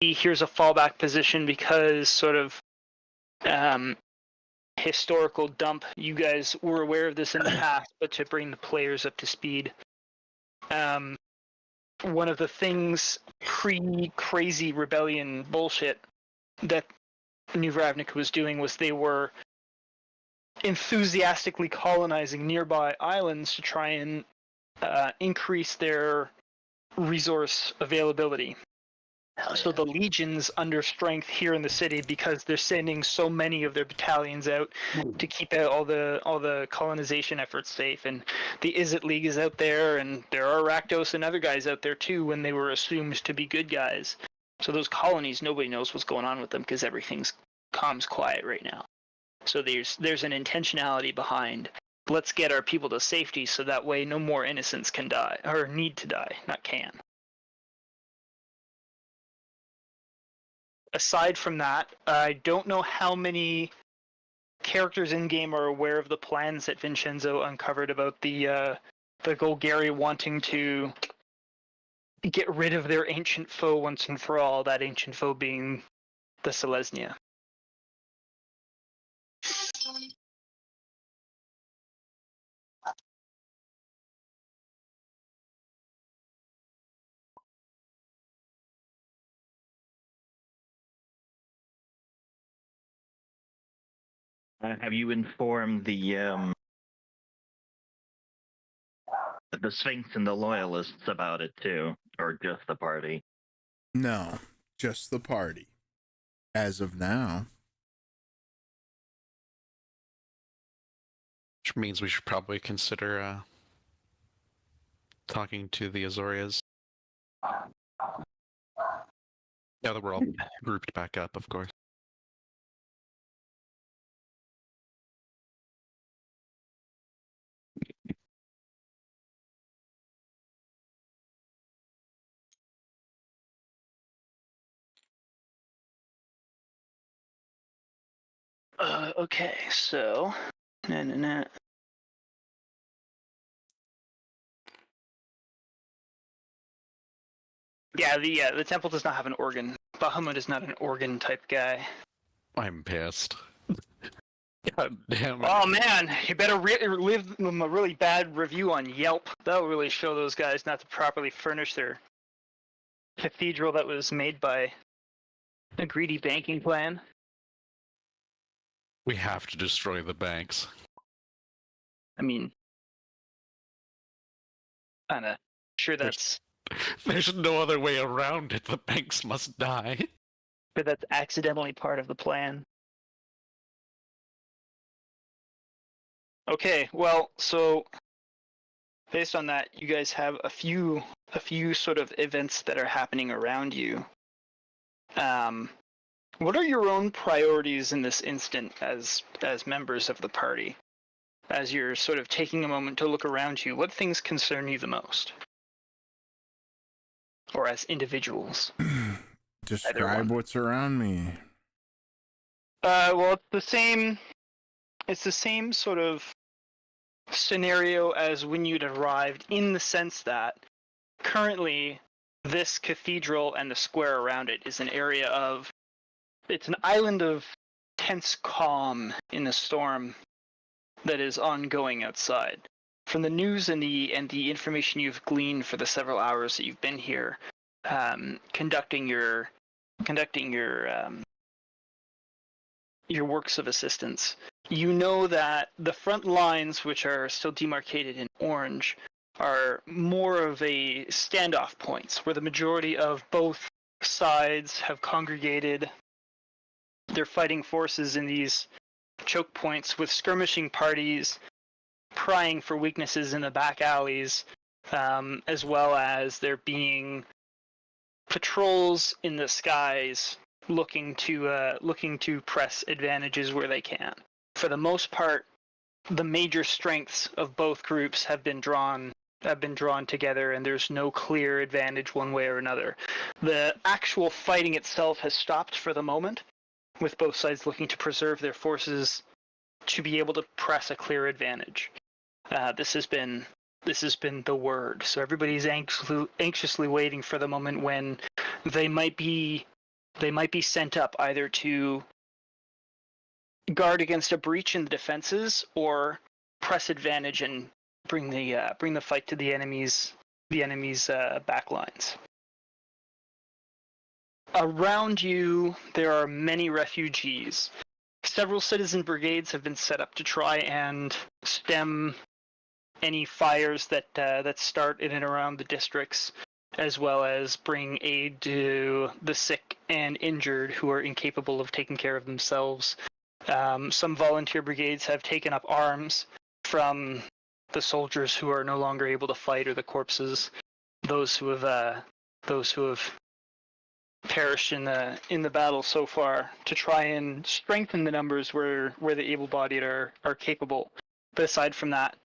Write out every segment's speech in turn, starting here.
Here's a fallback position because sort of historical dump. You guys were aware of this in the past, but to bring the players up to speed, one of the things pre-crazy rebellion bullshit that New Ravnica was doing was they were enthusiastically colonizing nearby islands to try and increase their resource availability. So the legions under strength here in the city because they're sending so many of their battalions out to keep out all the colonization efforts safe. And the Izzet League is out there, and there are Rakdos and other guys out there too when they were assumed to be good guys. So those colonies, nobody knows what's going on with them because everything's calm's quiet right now. So there's an intentionality behind, let's get our people to safety so that way no more innocents can die, or need to die, not can. Aside from that, I don't know how many characters in-game are aware of the plans that Vinshenzo uncovered about the Golgari wanting to get rid of their ancient foe once and for all, that ancient foe being the Selesnya. Have you informed the Sphinx and the Loyalists about it too, or just the party? No, just the party. As of now. Which means we should probably consider talking to the Azorias. Now that we're all grouped back up, of course. Okay, so yeah, the temple does not have an organ. Bahamut is not an organ type guy. I'm pissed. God damn it. Oh man, you better leave them a really bad review on Yelp. That'll really show those guys not to properly furnish their cathedral that was made by a greedy banking plan. We have to destroy the banks. I mean, kinda sure that's... There's no other way around it. The banks must die. But that's accidentally part of the plan. Okay, well, so based on that, you guys have a few sort of events that are happening around you. What are your own priorities in this instant as members of the party? As you're sort of taking a moment to look around you, what things concern you the most? Or as individuals? Describe what's around me. Well, it's the same sort of scenario as when you'd arrived, in the sense that currently this cathedral and the square around it is an area of, it's an island of tense calm in the storm that is ongoing outside. From the news and the information you've gleaned for the several hours that you've been here, conducting your works of assistance, you know that the front lines, which are still demarcated in orange, are more of a standoff points where the majority of both sides have congregated their fighting forces in these choke points, with skirmishing parties prying for weaknesses in the back alleys, as well as there being patrols in the skies looking to press advantages where they can. For the most part, the major strengths of both groups have been drawn together, and there's no clear advantage one way or another. The actual fighting itself has stopped for the moment, with both sides looking to preserve their forces to be able to press a clear advantage. This has been the word. So everybody's anxiously waiting for the moment when they might be sent up either to guard against a breach in the defenses or press advantage and bring the fight to the enemy's back lines. Around you, there are many refugees. Several citizen brigades have been set up to try and stem any fires that start in and around the districts, as well as bring aid to the sick and injured who are incapable of taking care of themselves. Some volunteer brigades have taken up arms from the soldiers who are no longer able to fight, or the corpses, those who have perished in the battle so far, to try and strengthen the numbers where the able-bodied are capable. But aside from that,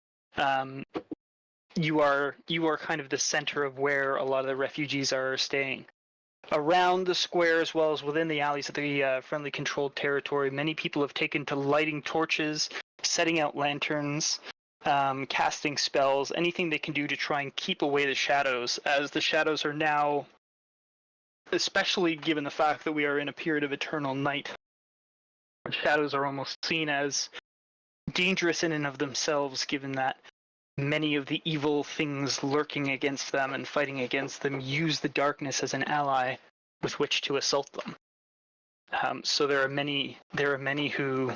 you are kind of the center of where a lot of the refugees are staying. Around the square, as well as within the alleys of the friendly controlled territory, many people have taken to lighting torches, setting out lanterns, casting spells, anything they can do to try and keep away the shadows, as the shadows are now, especially given the fact that we are in a period of eternal night, the shadows are almost seen as dangerous in and of themselves, given that many of the evil things lurking against them and fighting against them use the darkness as an ally with which to assault them. So there are many who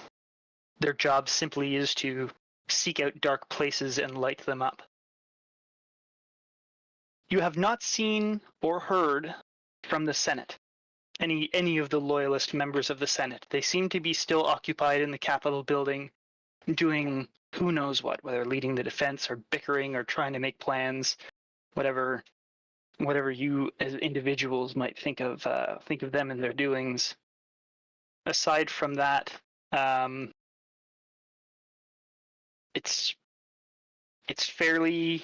their job simply is to seek out dark places and light them up. You have not seen or heard from the Senate, any of the loyalist members of the Senate. They seem to be still occupied in the Capitol building, doing who knows what, whether leading the defense or bickering or trying to make plans, whatever you as individuals might think of them and their doings. Aside from that, it's fairly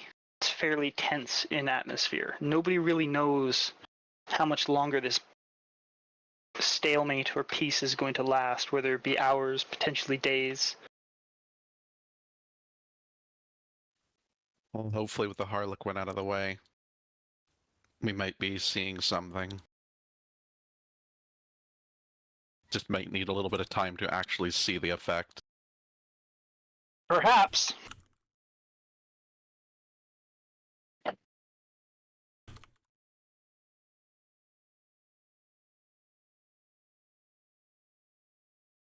tense in atmosphere. Nobody really knows how much longer this stalemate or peace is going to last, whether it be hours, potentially days. Well, hopefully with the Harlequin out of the way, we might be seeing something. Just might need a little bit of time to actually see the effect. Perhaps.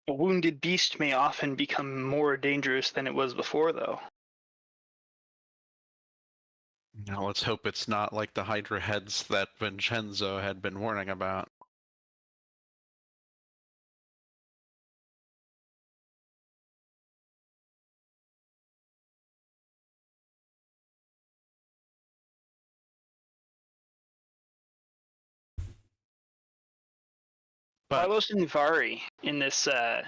A wounded beast may often become more dangerous than it was before, though. Now let's hope it's not like the Hydra heads that Vinshenzo had been warning about. But Carlos and Vari, in this Wow.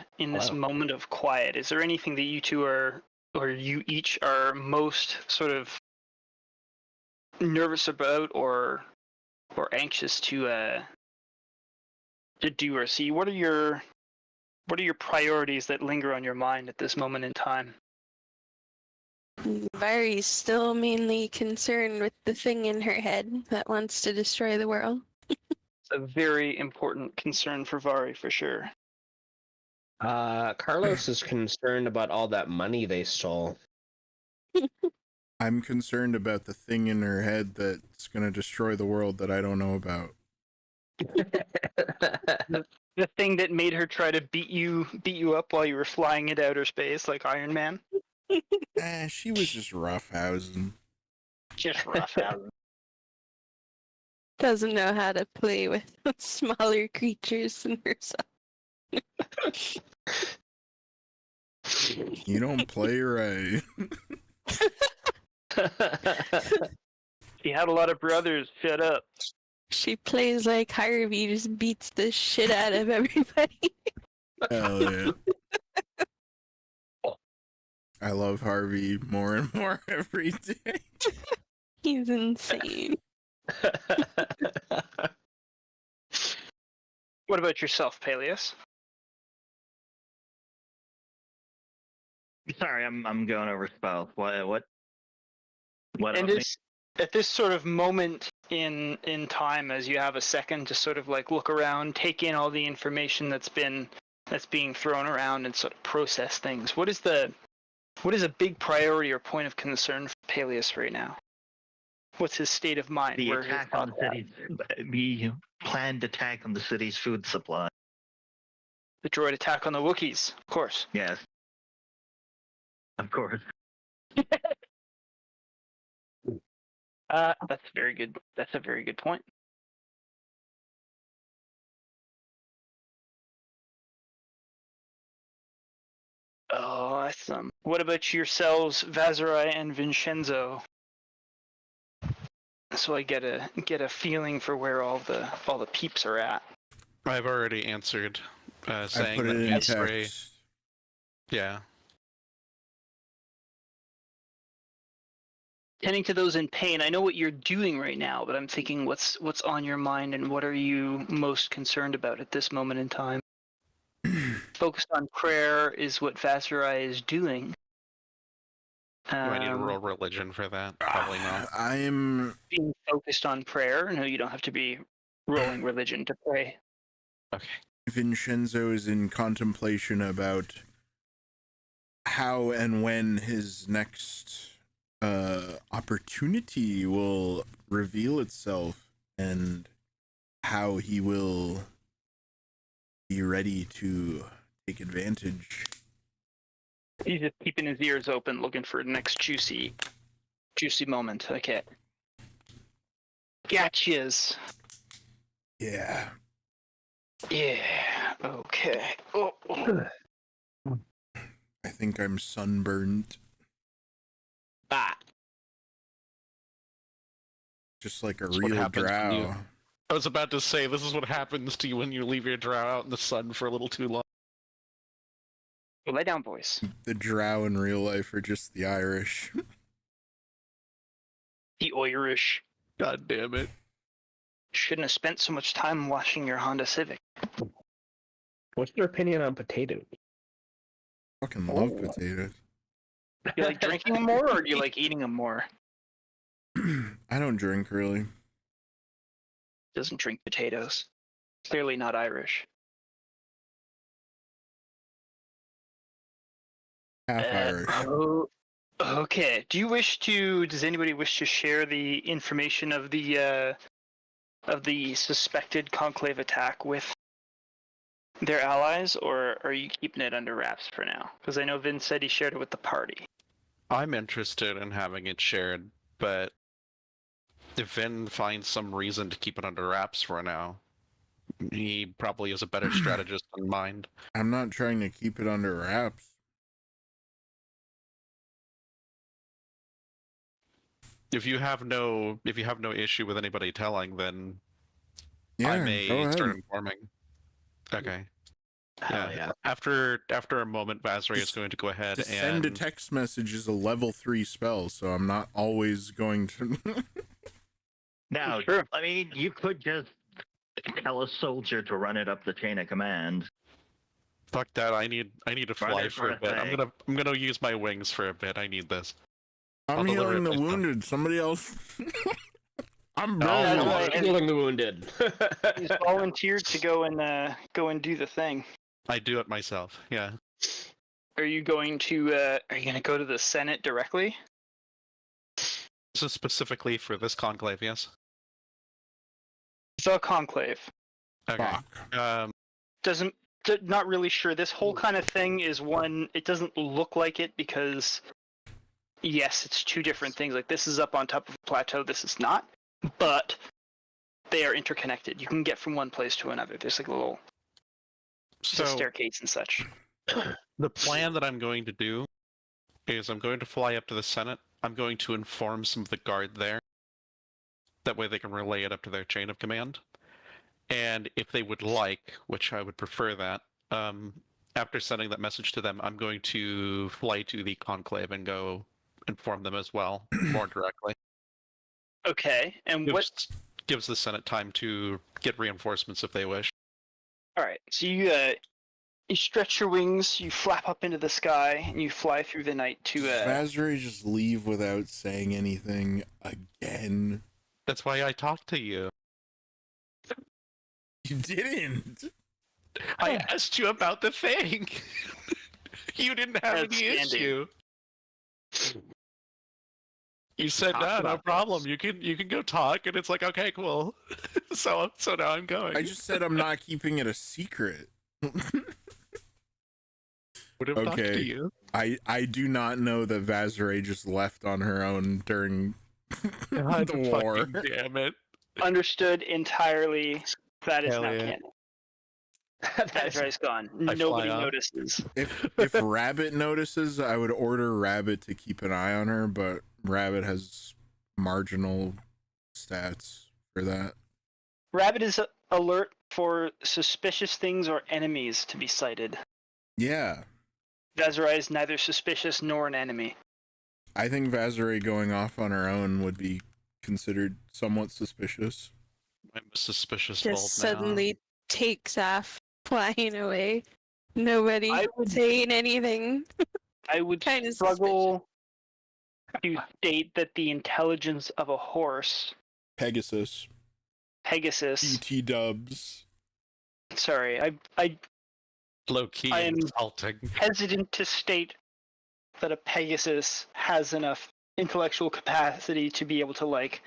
moment of quiet, is there anything that you two are, or you each are most sort of nervous about, or anxious to do or see? What are your priorities that linger on your mind at this moment in time? Vari's still mainly concerned with the thing in her head that wants to destroy the world. It's a very important concern for Vari, for sure. Carlos is concerned about all that money they stole. I'm concerned about the thing in her head that's going to destroy the world that I don't know about. The thing that made her try to beat you up while you were flying into outer space like Iron Man. She was just roughhousing. Just rough out. Doesn't know how to play with smaller creatures than herself. You don't play right. She had a lot of brothers. Shut up. She plays like Harvey, just beats the shit out of everybody. Hell yeah. I love Harvey more and more every day. He's insane. What about yourself, Paelias? Sorry, I'm going over spells. What? And about me? at this sort of moment in time, as you have a second to sort of like look around, take in all the information that's being thrown around, and sort of process things. What is a big priority or point of concern for Paelias right now? What's his state of mind? The Where his attack on the thoughts at? city's the planned attack on the city's food supply. The droid attack on the Wookiees, of course. Yes. Of course. That's very good. That's a very good point. Oh, awesome. What about yourselves, Vaszerei and Vinshenzo? So I get a feeling for where all the peeps are at. I've already answered, I saying put that it in Vaszerei. text. Yeah. Tending to those in pain, I know what you're doing right now, but I'm thinking what's on your mind and what are you most concerned about at this moment in time? Focused on prayer is what Vaszerei is doing. Do I need to roll religion for that? Probably not. I'm Being focused on prayer. No, you don't have to be rolling religion to pray. Okay. Vinshenzo is in contemplation about how and when his next opportunity will reveal itself and how he will be ready to take advantage. He's just keeping his ears open, looking for the next juicy moment. Okay. Gotchas. Yeah. Yeah. Okay. Oh. I think I'm sunburned. Ah. Just like a That's what real happens when you- drow. I was about to say, this is what happens to you when you leave your drow out in the sun for a little too long. Well, lay down, boys. The drow in real life are just the Irish. The Irish. God damn it. Shouldn't have spent so much time washing your Honda Civic. What's your opinion on potatoes? Fucking love potatoes. Do you like drinking them more, or do you like eating them more? I don't drink really. Doesn't drink potatoes. Clearly not Irish. Half Irish. Oh, okay. Does anybody wish to share the information of the suspected conclave attack with their allies, or are you keeping it under wraps for now? Because I know Vin said he shared it with the party. I'm interested in having it shared, but if Vin finds some reason to keep it under wraps for now, he probably is a better strategist than mine. I'm not trying to keep it under wraps. If you have no issue with anybody telling, then Yeah, I may go ahead. start informing. Okay. Hell yeah. After a moment, Vaszerei is Just going to go ahead To and send a text message is a level 3 spell, so I'm not always going to. Now, Sure. I mean, you could just tell a soldier to run it up the chain of command. fuck that. I need to Run fly it for a for bit. a I'm gonna use my wings for a bit. I need this. I'm I'll deliver healing it the myself. wounded. Somebody else. I'm No. very. That's right. Healing the wounded. He's volunteered to go and do the thing. I do it myself. Yeah. Are you going to go to the Senate directly? This is specifically for this conclave. Yes. The Conclave. Okay. Fuck. Not really sure. This whole kind of thing is one. It doesn't look like it because, yes, it's two different things. Like this is up on top of a plateau. This is not, but they are interconnected. You can get from one place to another. There's like a little So staircase and such. the plan that I'm going to do is I'm going to fly up to the Senate. I'm going to inform some of the guard there. That way they can relay it up to their chain of command. And if they would like, which I would prefer that, after sending that message to them, I'm going to fly to the conclave and go inform them as well, more directly. Okay, and what? Gives the Senate time to get reinforcements if they wish. All right, so you stretch your wings, you flap up into the sky, and you fly through the night to. Vaszerei just leave without saying anything again. That's why I talked to you. You didn't. I asked you about the thing. You didn't have any Outstanding. issue. You said Talk no about problem. this. You can go talk, and it's like okay, cool. so now I'm going. I just said I'm not keeping it a secret. would have talked to Okay. you. I do not know that Vaszerei just left on her own during God the war. fucking damn it. Understood entirely. That is Hell not yeah. canon. Vazerei's gone. I Nobody fly up. notices. If Rabbit notices, I would order Rabbit to keep an eye on her, but Rabbit has marginal stats for that. Rabbit is alert for suspicious things or enemies to be sighted. Yeah, Vaszerei is neither suspicious nor an enemy. I think Vaszerei going off on her own would be considered somewhat suspicious. I'm a suspicious Just bulb now. suddenly takes off, flying away. Nobody I would- saying anything. I would Kinda struggle to state that the intelligence of a horse, Pegasus, Pegasus. ET dubs. Sorry, I Low key I am- insulting. hesitant to state that a Pegasus has enough intellectual capacity to be able to like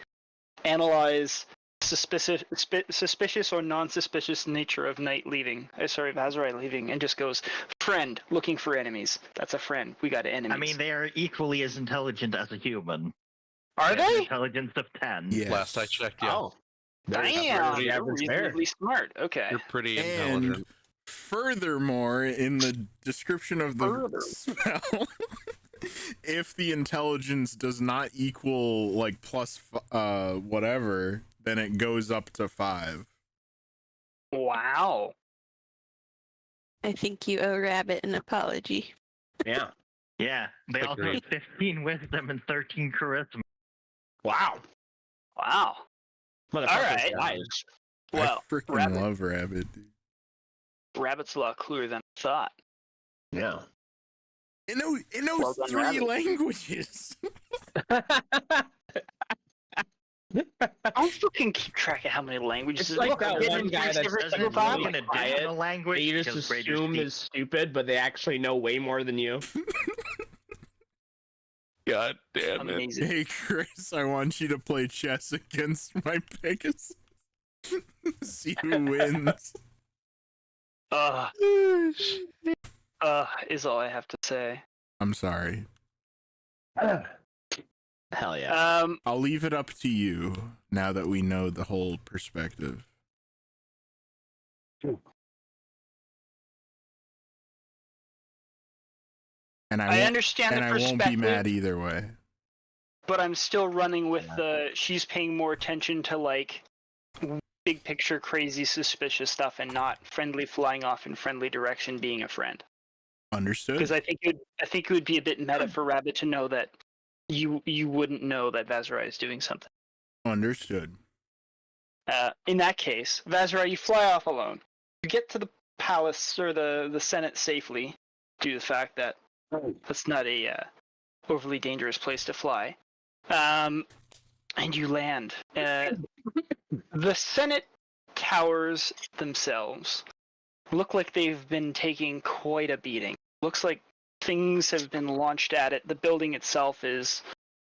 analyze suspicious or non-suspicious nature of Vaszerei leaving, and just goes, friend, looking for enemies. That's a friend. We got enemies. I mean, they are equally as intelligent as a human. are They have an they? Intelligence of 10. Yes. Last I checked, yeah. Oh. Damn, the you're average bear. reasonably smart. Okay. You're pretty And intelligent. furthermore, in the description of the Further. spell, if the intelligence does not equal like plus whatever, then it goes up to 5. Wow. I think you owe Rabbit an apology. Yeah. Yeah, they also Agreed. have 15 wisdom and 13 charisma. Wow. Wow. Motherfucker's Alright. wise. Well, I freaking Rabbit. love Rabbit, dude. Rabbit's a lot cooler than I thought. Yeah. It knows Well done, 3 Rabbit. languages. I fucking keep track of how many languages. It's like that Get one into guy this that every says single it's time. really an quiet, additional language. They just because greater assume speak. is stupid, but they actually know way more than you. God damn it. Amazing. Hey Chris, I want you to play chess against my Pegasus. See who wins. Is all I have to say. I'm sorry. Hell yeah. I'll leave it up to you now that we know the whole perspective. And I understand and the I won't be perspective, mad either way. but I'm still running with the she's paying more attention to like big picture, crazy, suspicious stuff, and not friendly flying off in friendly direction being a friend. Understood. Because I think it would be a bit meta for Rabbit to know that you wouldn't know that Vaszerei is doing something. Understood. In that case, Vaszerei, you fly off alone. You get to the palace or the Senate safely, due to the fact that that's not a overly dangerous place to fly. And you land. The Senate towers themselves look like they've been taking quite a beating. Looks like things have been launched at it. The building itself is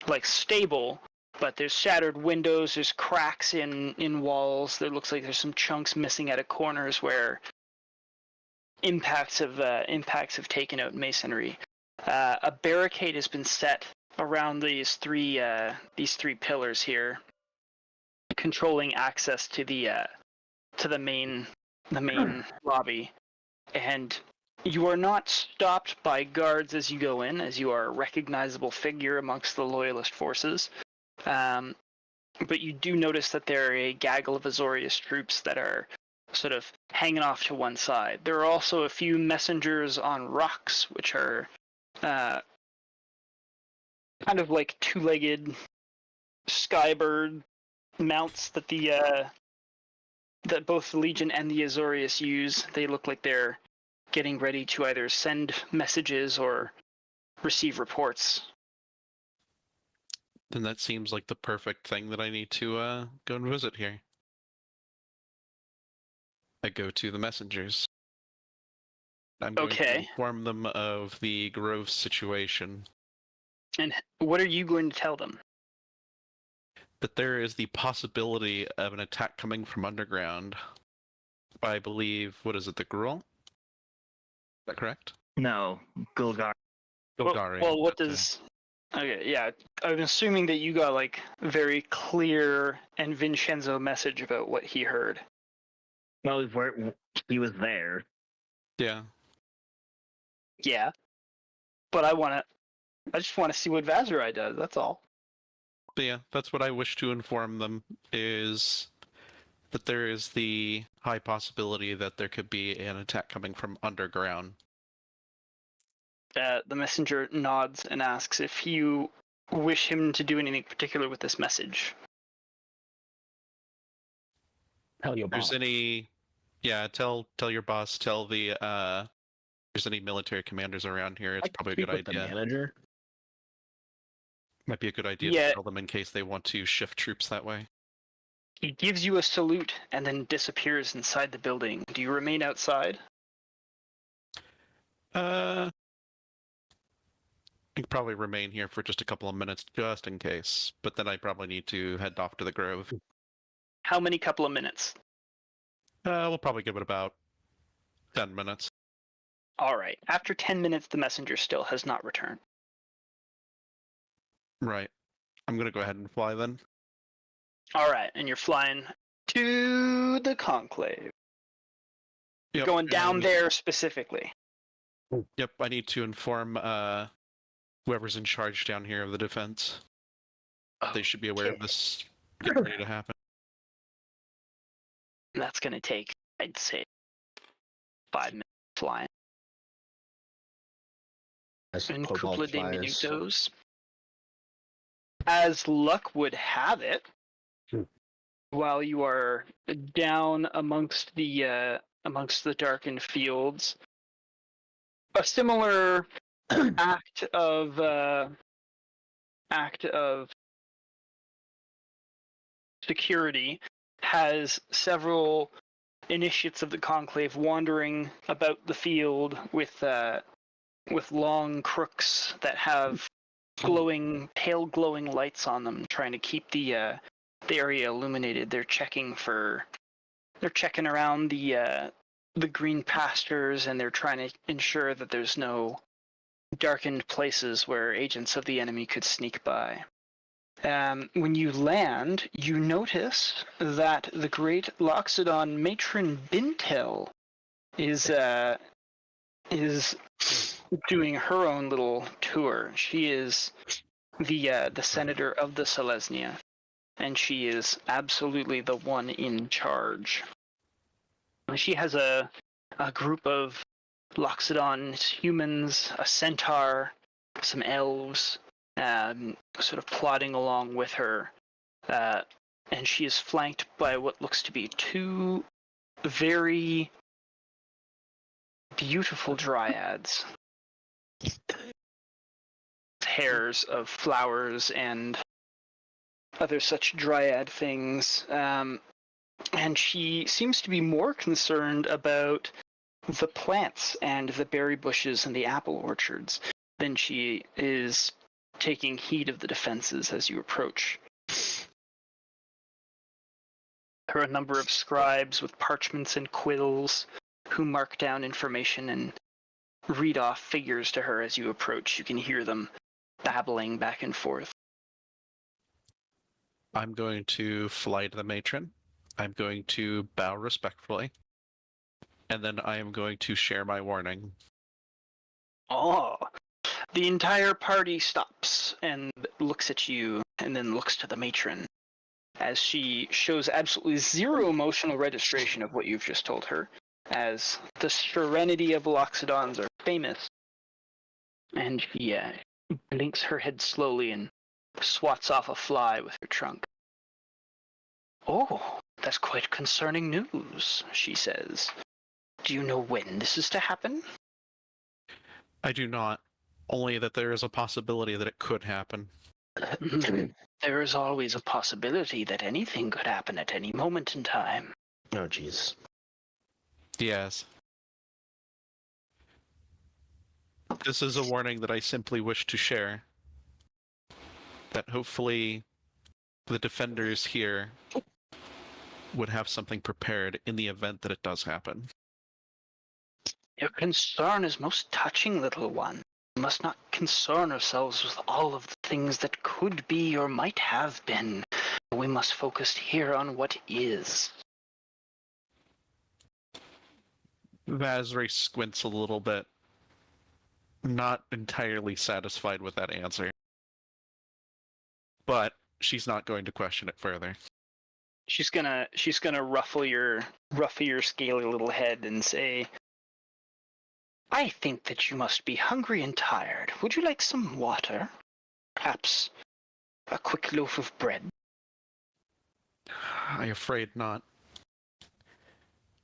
like stable, but there's shattered windows, there's cracks in walls. There looks like there's some chunks missing out of corners where impacts have taken out masonry. A barricade has been set around these three pillars here, controlling access to the main lobby, and you are not stopped by guards as you go in, as you are a recognizable figure amongst the loyalist forces. But you do notice that there are a gaggle of Azorius troops that are sort of hanging off to one side. There are also a few messengers on rocks, which are kind of like two-legged skybird mounts that that both the Legion and the Azorius use. They look like they're getting ready to either send messages or receive reports. Then that seems like the perfect thing that I need to go and visit here. I go to the messengers. I'm going to inform them of the Grove situation. And what are you going to tell them? That there is the possibility of an attack coming from underground. I believe, what is it, the Gruul? Is that correct? No, Gulgar. Golgari. Well, what does... Okay, yeah, I'm assuming that you got, like, very clear and Vinshenzo message about what he heard. Well, he was there. Yeah. Yeah. But I just want to see what Vaszerei does, that's all. But yeah, that's what I wish to inform them, is that there is the high possibility that there could be an attack coming from underground. The messenger nods and asks if you wish him to do anything particular with this message. Tell your If there's boss. any... Yeah, tell your boss, tell the... if there's any military commanders around here, it's probably a good Speak with idea. the manager. Might be a good idea Yeah. to tell them in case they want to shift troops that way. He gives you a salute and then disappears inside the building. Do you remain outside? I could probably remain here for just a couple of minutes, just in case. But then I probably need to head off to the Grove. How many couple of minutes? We'll probably give it about 10 minutes. Alright, after 10 minutes the messenger still has not returned. Right. I'm gonna go ahead and fly then. Alright, and you're flying to the Conclave. Yep, Going down and- there specifically. Yep, I need to inform whoever's in charge down here of the defense. They should be aware of this getting ready to happen. That's gonna take, I'd say, 5 minutes flying. As Un Kobold couple de flies. minutos. As luck would have it, while you are down amongst the darkened fields, a similar act of security has several initiates of the Conclave wandering about the field with long crooks that have pale glowing lights on them, trying to keep the area illuminated. They're checking around the green pastures, and they're trying to ensure that there's no darkened places where agents of the enemy could sneak by. When you land, you notice that the great Loxodon matron Bintel is doing her own little tour. She is the senator of the Selesnya, and she is absolutely the one in charge. She has a group of Loxodon humans, a centaur, some elves, sort of plodding along with her, and she is flanked by what looks to be two very beautiful dryads. Hairs of flowers and other such dryad things, and she seems to be more concerned about the plants and the berry bushes and the apple orchards than she is taking heed of the defenses as you approach. There are a number of scribes with parchments and quills who mark down information and read off figures to her as you approach. You can hear them babbling back and forth. I'm going to fly to the matron. I'm going to bow respectfully. And then I am going to share my warning. Oh, the entire party stops and looks at you and then looks to the matron as she shows absolutely zero emotional registration of what you've just told her, as the serenity of Loxodons are famous. And she blinks her head slowly and swats off a fly with her trunk. Oh, that's quite concerning news, she says. Do you know when this is to happen? I do not. Only that there is a possibility that it could happen. There is always a possibility that anything could happen at any moment in time. Oh, jeez. Yes. This is a warning that I simply wish to share. That hopefully the defenders here would have something prepared in the event that it does happen. Your concern is most touching, little one. We must not concern ourselves with all of the things that could be or might have been. We must focus here on what is. Vaszerei squints a little bit, not entirely satisfied with that answer. But she's not going to question it further. She's gonna ruffle your scaly little head and say, I think that you must be hungry and tired. Would you like some water? Perhaps a quick loaf of bread? I'm afraid not.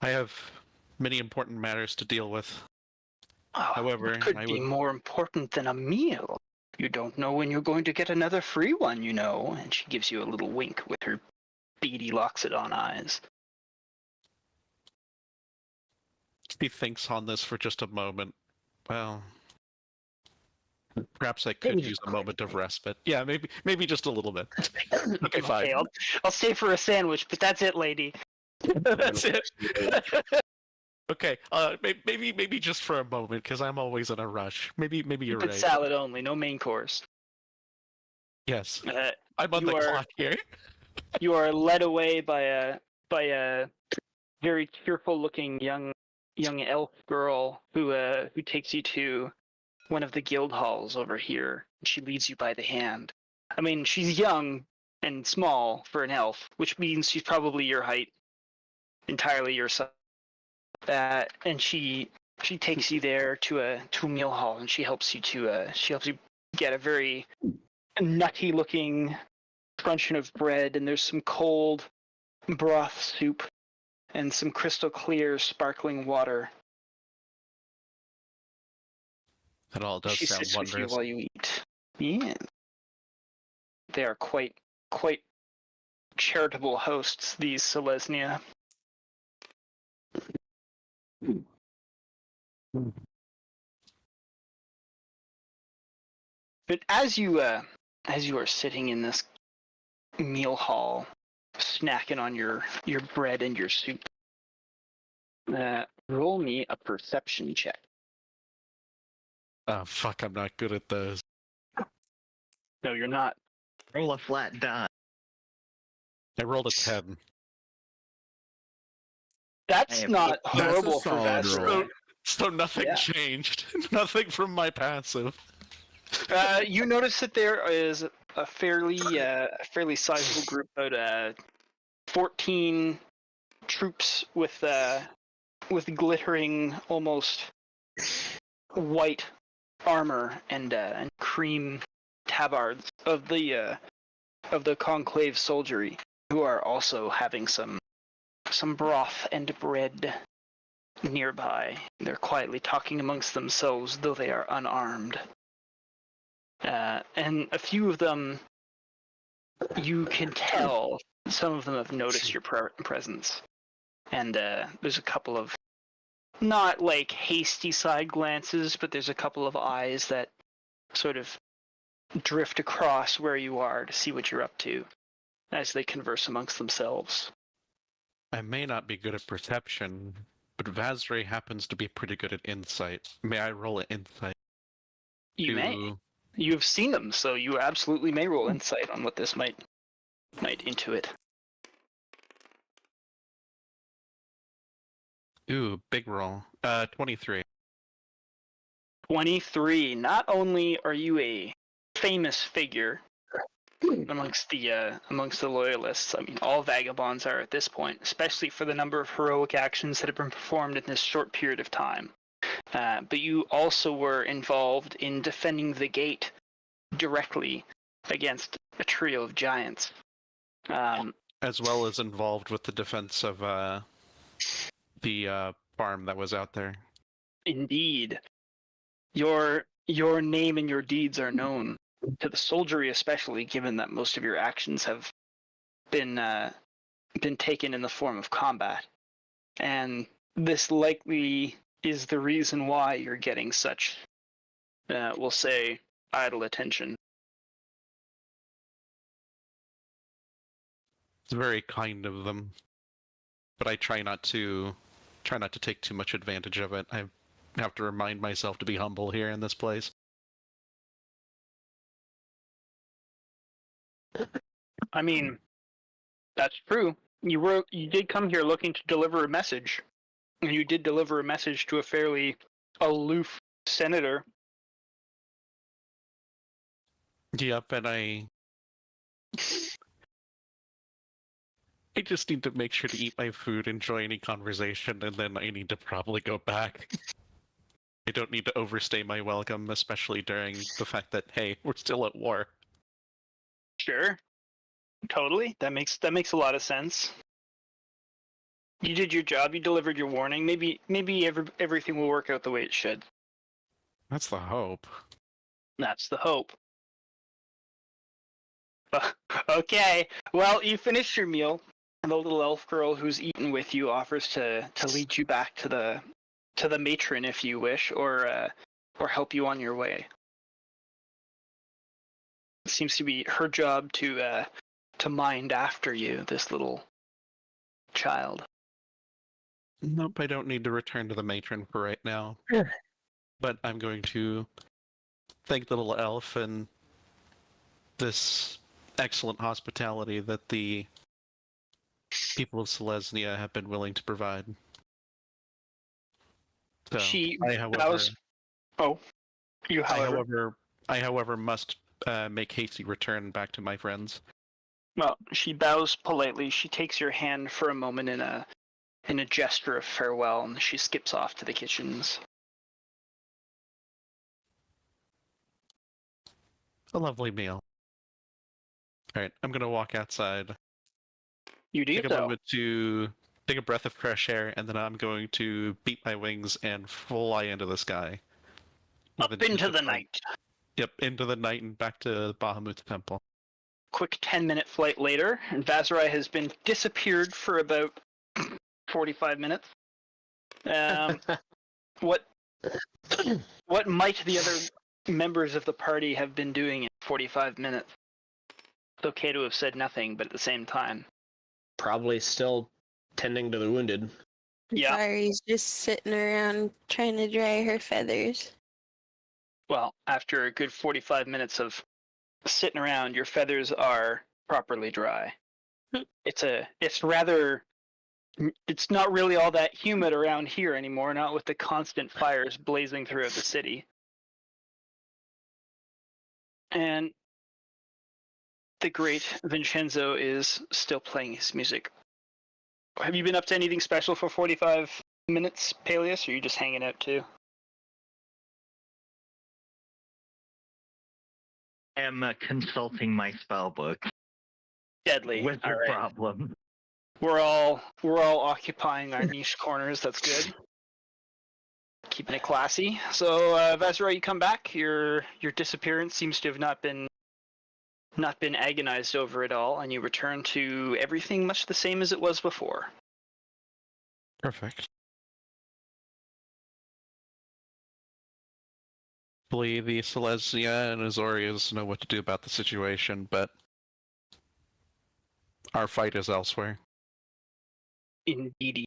I have many important matters to deal with. Oh, However, it could I be would... more important than a meal. You don't know when you're going to get another free one, you know. And she gives you a little wink with her beady Loxodon eyes. He thinks on this for just a moment. Well, perhaps I could use a moment of respite. Yeah, maybe just a little bit. Okay, fine. Okay, I'll stay for a sandwich, but that's it, lady. That's it. Okay, maybe just for a moment, because I'm always in a rush. Maybe you're But right. salad only, no main course. Yes, I'm on you the are- clock here. You are led away by a very cheerful-looking young elf girl who takes you to one of the guild halls over here. She leads you by the hand. I mean, she's young and small for an elf, which means she's probably your height, entirely your size. And she takes you there to a meal hall, and she helps you get a very nutty-looking truncheon of bread, and there's some cold broth soup and some crystal clear sparkling water. That all does She sound sits with you wondrous. while you eat. Yeah. They are quite charitable hosts, these Selesnya. But as you are sitting in this meal hall, snacking on your bread and your soup, roll me a perception check. Oh fuck, I'm not good at those. No, you're not. Roll a flat die. I rolled a 10. That's Hey, not that's a horrible for solid Vaszerei. roll. So nothing Yeah. changed. Nothing from my passive. You notice that there is a fairly sizable group, about 14 troops with glittering, almost white armor and cream tabards of the conclave soldiery, who are also having some broth and bread nearby. They're quietly talking amongst themselves, though they are unarmed. And a few of them, you can tell, some of them have noticed your presence. And there's a couple of, not like hasty side glances, but there's a couple of eyes that sort of drift across where you are to see what you're up to as they converse amongst themselves. I may not be good at perception, but Vaszerei happens to be pretty good at insight. May I roll an insight? You may. You have seen them, so you absolutely may roll insight on what this might intuit. Ooh, big roll. 23. 23. Not only are you a famous figure amongst the loyalists, I mean, all vagabonds are at this point, especially for the number of heroic actions that have been performed in this short period of time. But you also were involved in defending the gate directly against a trio of giants. As well as involved with the defense of the farm that was out there. Indeed. Your name and your deeds are known to the soldiery, especially given that most of your actions have been taken in the form of combat. And this likely is the reason why you're getting such, we'll say, idle attention. It's very kind of them, but I try not to take too much advantage of it. I have to remind myself to be humble here in this place. I mean, that's true. You did come here looking to deliver a message, and you did deliver a message to a fairly aloof senator. Yep, and I just need to make sure to eat my food, enjoy any conversation, and then I need to probably go back. I don't need to overstay my welcome, especially during the fact that, hey, we're still at war. Sure. Totally. That makes a lot of sense. You did your job, you delivered your warning. Maybe everything will work out the way it should. That's the hope. That's the hope. Okay. Well, you finished your meal. And the little elf girl who's eaten with you offers to lead you back to the matron if you wish, or help you on your way. It seems to be her job to mind after you, this little child. Nope, I don't need to return to the matron for right now. But I'm going to thank the little elf and this excellent hospitality that the people of Selesnya have been willing to provide. So, I, however, must make hasty return back to my friends. Well, she bows politely. She takes your hand for a moment in a gesture of farewell, and she skips off to the kitchens. A lovely meal. Alright, I'm gonna walk outside. You do Take a so. moment to take a breath of fresh air, and then I'm going to beat my wings and fly into the sky. Up into the night. Yep, into the night and back to Bahamut's temple. Quick 10-minute flight later, and Vaszerei has been disappeared for about 45 minutes. What might the other members of the party have been doing in 45 minutes? It's okay to have said nothing, but at the same time. Probably still tending to the wounded. Yeah. Vari's just sitting around trying to dry her feathers. Well, after a good 45 minutes of sitting around, your feathers are properly dry. It's not really all that humid around here anymore, not with the constant fires blazing throughout the city. And the great Vinshenzo is still playing his music. Have you been up to anything special for 45 minutes, Paelias, or are you just hanging out too? I am consulting my spell book Deadly. with the All right. problem. We're all occupying our niche corners. That's good. Keeping it classy. So, Vaszerei, you come back. Your disappearance seems to have not been agonized over at all, and you return to everything much the same as it was before. Perfect. Hopefully the Silesia and Azorius know what to do about the situation, but our fight is elsewhere. Indeed.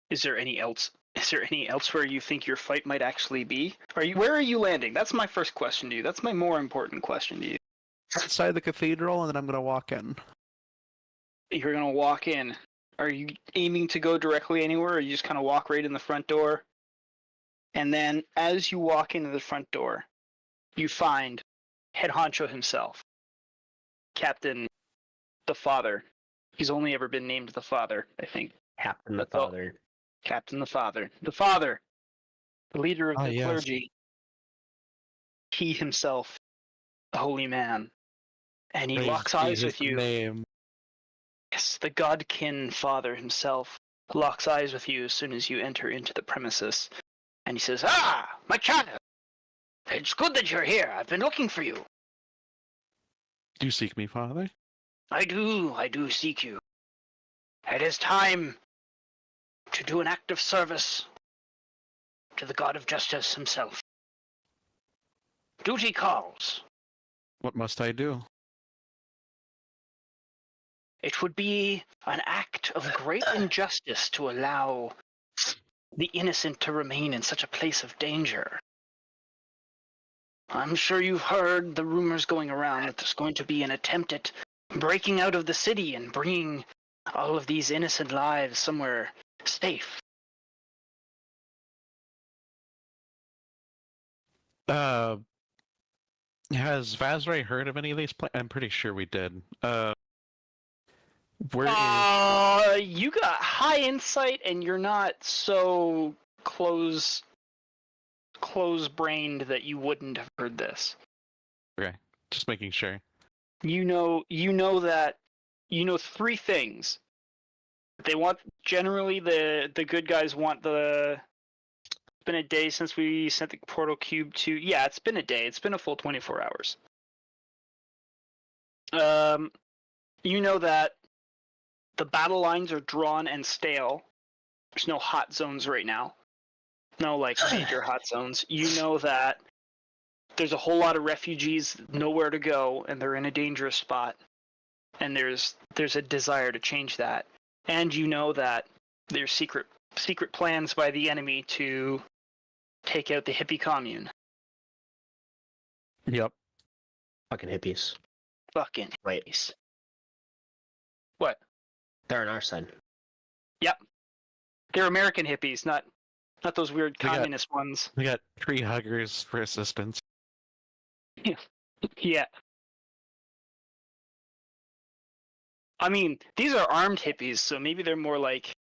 Is there any elsewhere you think your fight might actually be? Where are you landing? That's my first question to you. That's my more important question to you. Outside the cathedral, and then I'm gonna walk in. You're gonna walk in. Are you aiming to go directly anywhere, or you just kind of walk right in the front door? And then, as you walk into the front door, you find head honcho himself, Captain the Father. He's only ever been named the Father, I think. Captain the That's all. Father. Captain the Father. The Father! The leader of the yes. clergy. He himself, a holy man. And he Praise locks be eyes his with you. Name. Yes, the Godkin Father himself locks eyes with you as soon as you enter into the premises. And he says, "Ah, my child! It's good that you're here. I've been looking for you." Do you seek me, Father? I do seek you. It is time to do an act of service to the God of Justice himself. Duty calls. What must I do? It would be an act of great injustice to allow the innocent to remain in such a place of danger. I'm sure you've heard the rumors going around that there's going to be an attempt at breaking out of the city and bringing all of these innocent lives somewhere safe. Has Vaszerei heard of any of these plans? I'm pretty sure we did. Where You got high insight, and you're not so close-brained that you wouldn't have heard this. Okay, just making sure. You know three things. They want, generally the good guys want the. It's been a day since we sent the portal cube to. Yeah, it's been a day. It's been a full 24 hours. You know that the battle lines are drawn and stale. There's no hot zones right now. No, major hot zones. You know that there's a whole lot of refugees nowhere to go, and they're in a dangerous spot. And there's a desire to change that. And you know that there's secret plans by the enemy to take out the hippie commune. Yep. Fucking hippies. Fucking Wait. hippies. What? They're on our side. Yep. They're American hippies, not those weird We got- communist ones. We got tree huggers for assistance. Yeah. I mean, these are armed hippies, so maybe they're more like.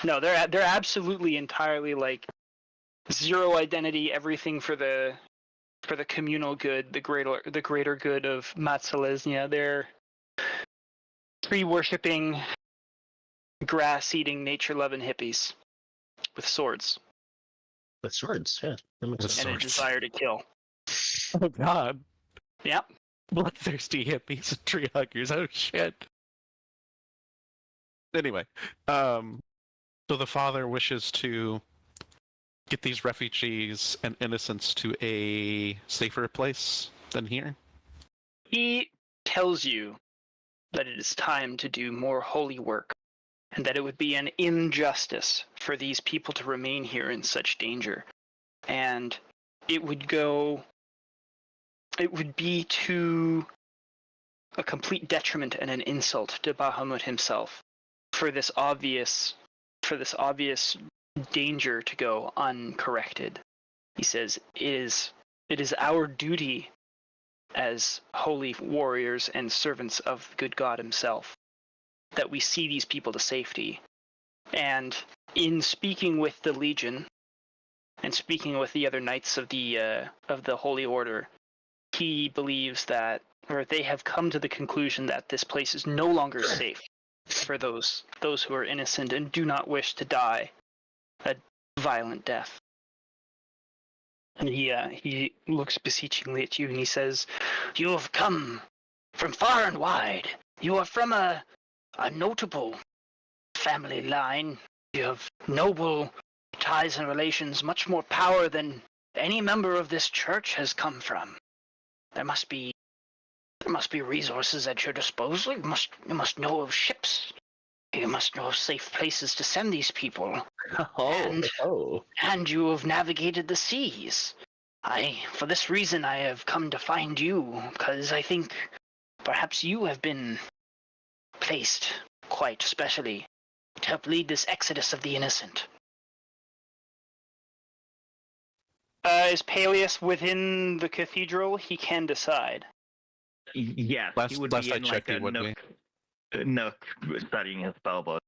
No, they're absolutely entirely like zero identity, everything for the communal good, the greater good of Matsalesnia. They're tree worshipping, grass eating, nature loving hippies with swords With swords, yeah. That makes With sense. and a swords. desire to kill. Oh God. Yep. Bloodthirsty hippies and tree huggers. Oh shit. Anyway, so the father wishes to get these refugees and innocents to a safer place than here. He tells you that it is time to do more holy work, and that it would be an injustice for these people to remain here in such danger. And it would be to a complete detriment and an insult to Bahamut himself for this obvious danger to go uncorrected. He says, it is our duty as holy warriors and servants of the good God himself, that we see these people to safety. And in speaking with the Legion and speaking with the other knights of the Holy Order, he believes that, or they have come to the conclusion that this place is no longer safe for those who are innocent and do not wish to die a violent death. And he looks beseechingly at you and he says, "You have come from far and wide. You are from a notable family line. You have noble ties and relations, much more power than any member of this church has come from. There must be resources at your disposal. You must know of ships. You must know of safe places to send these people. And you have navigated the seas. For this reason, I have come to find you, because I think perhaps you have been placed quite specially to help lead this exodus of the innocent." Is Paelias within the cathedral? He can decide. Yes, Last- he would last be I in like checked, he a would be. nook studying his spellbook.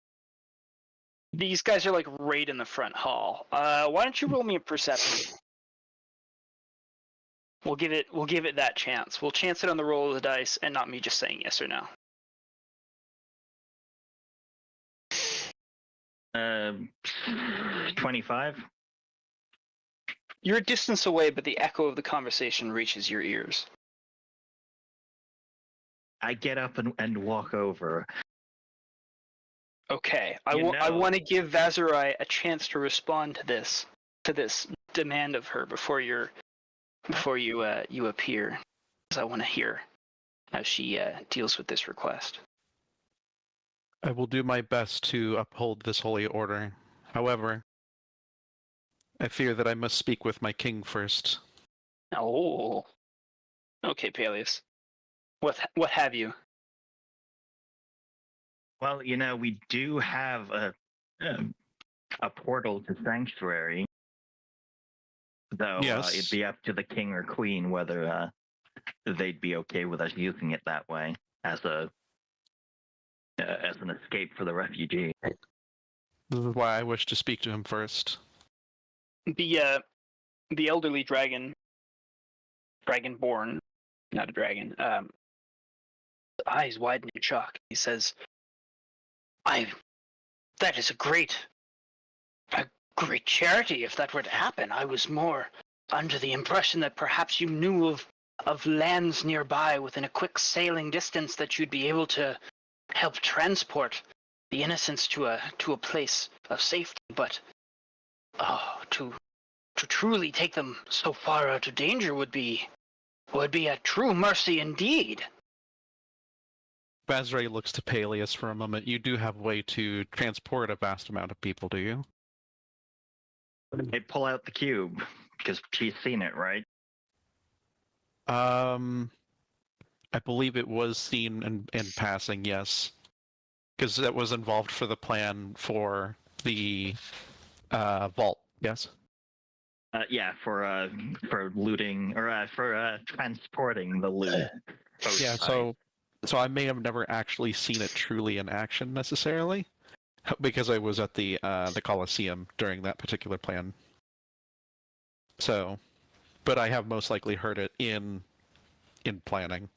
These guys are like right in the front hall. Why don't you roll me a perception? We'll give it that chance. We'll chance it on the roll of the dice and not me just saying yes or no. 25. You're a distance away, but the echo of the conversation reaches your ears. I get up and walk over. Okay, I You know- want to give Vaszerei a chance to respond to this demand of her before you appear, because I want to hear how she deals with this request. I will do my best to uphold this holy order. However, I fear that I must speak with my king first. Oh, okay, Paelias. What have you? Well, we do have a portal to Sanctuary, though Yes. it'd be up to the king or queen whether they'd be okay with us using it that way as an escape for the refugee. This is why I wish to speak to him first. The elderly dragonborn, not a dragon, eyes widen in shock. He says, that is a great charity if that were to happen. I was more under the impression that perhaps you knew of lands nearby within a quick sailing distance that you'd be able to help transport the innocents to a place of safety, but to truly take them so far out of danger would be a true mercy indeed. Vaszerei looks to Paelias for a moment. You do have a way to transport a vast amount of people, do you? They pull out the cube because she's seen it, right? I believe it was seen in passing, yes. Because that was involved for the plan for the vault, yes? Yeah, for looting or for transporting the loot. Yeah, so I may have never actually seen it truly in action necessarily, because I was at the Colosseum during that particular plan. So, but I have most likely heard it in planning.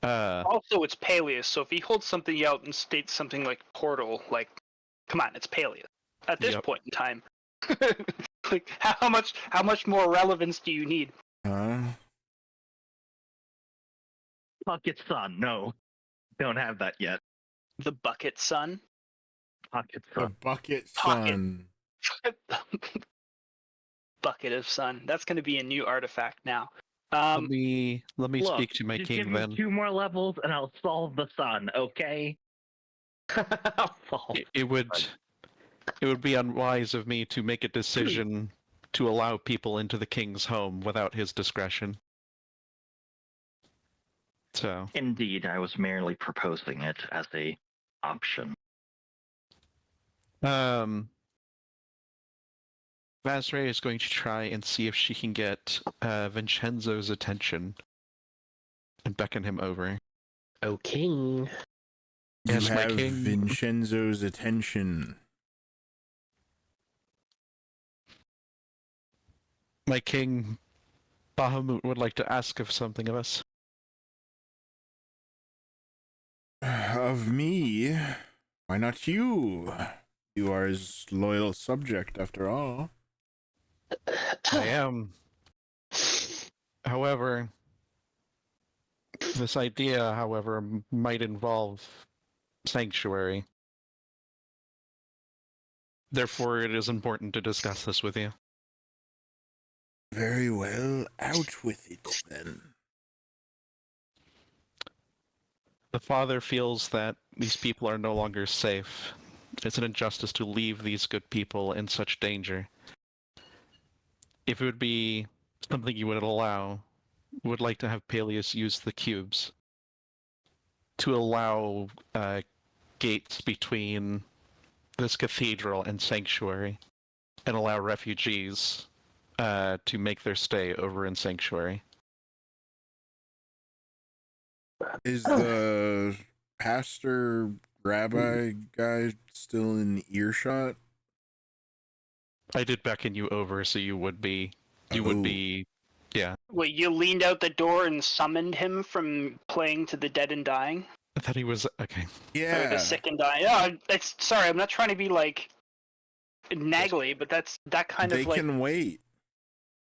Also, it's Paelias, so if he holds something out and states something like portal, like, come on, it's Paelias. At this Yep. point in time, like, how much more relevance do you need? Pocket Sun, no. Don't have that yet. The bucket sun. Pocket The Sun. bucket Pocket. sun. Bucket of sun. That's going to be a new artifact now. Let me Look, speak to my just king give me then. 2 more levels and I'll solve the sun, okay? It would be unwise of me to make a decision to allow people into the king's home without his discretion. So, Indeed, I was merely proposing it as a option. Vaszerei is going to try and see if she can get Vincenzo's attention and beckon him over. Oh, king. You Yes, my have king. Vinshenzo's attention. My king, Bahamut, would like to ask of something of us. Of me? Why not you? You are his loyal subject, after all. I am. However, this idea, however, might involve sanctuary. Therefore, it is important to discuss this with you. Very well, out with it, then. The father feels that these people are no longer safe. It's an injustice to leave these good people in such danger. If it would be something you would allow, would like to have Paelias use the cubes to allow gates between this cathedral and sanctuary, and allow refugees to make their stay over in sanctuary. Is the pastor rabbi guy still in earshot? I did beckon you over, so you would be. You would be. Yeah. Wait, you leaned out the door and summoned him from playing to the dead and dying? I thought he was okay. Or Yeah. the sick and dying? Yeah, it's sorry, I'm not trying to be like naggly, but that kind They of like can wait.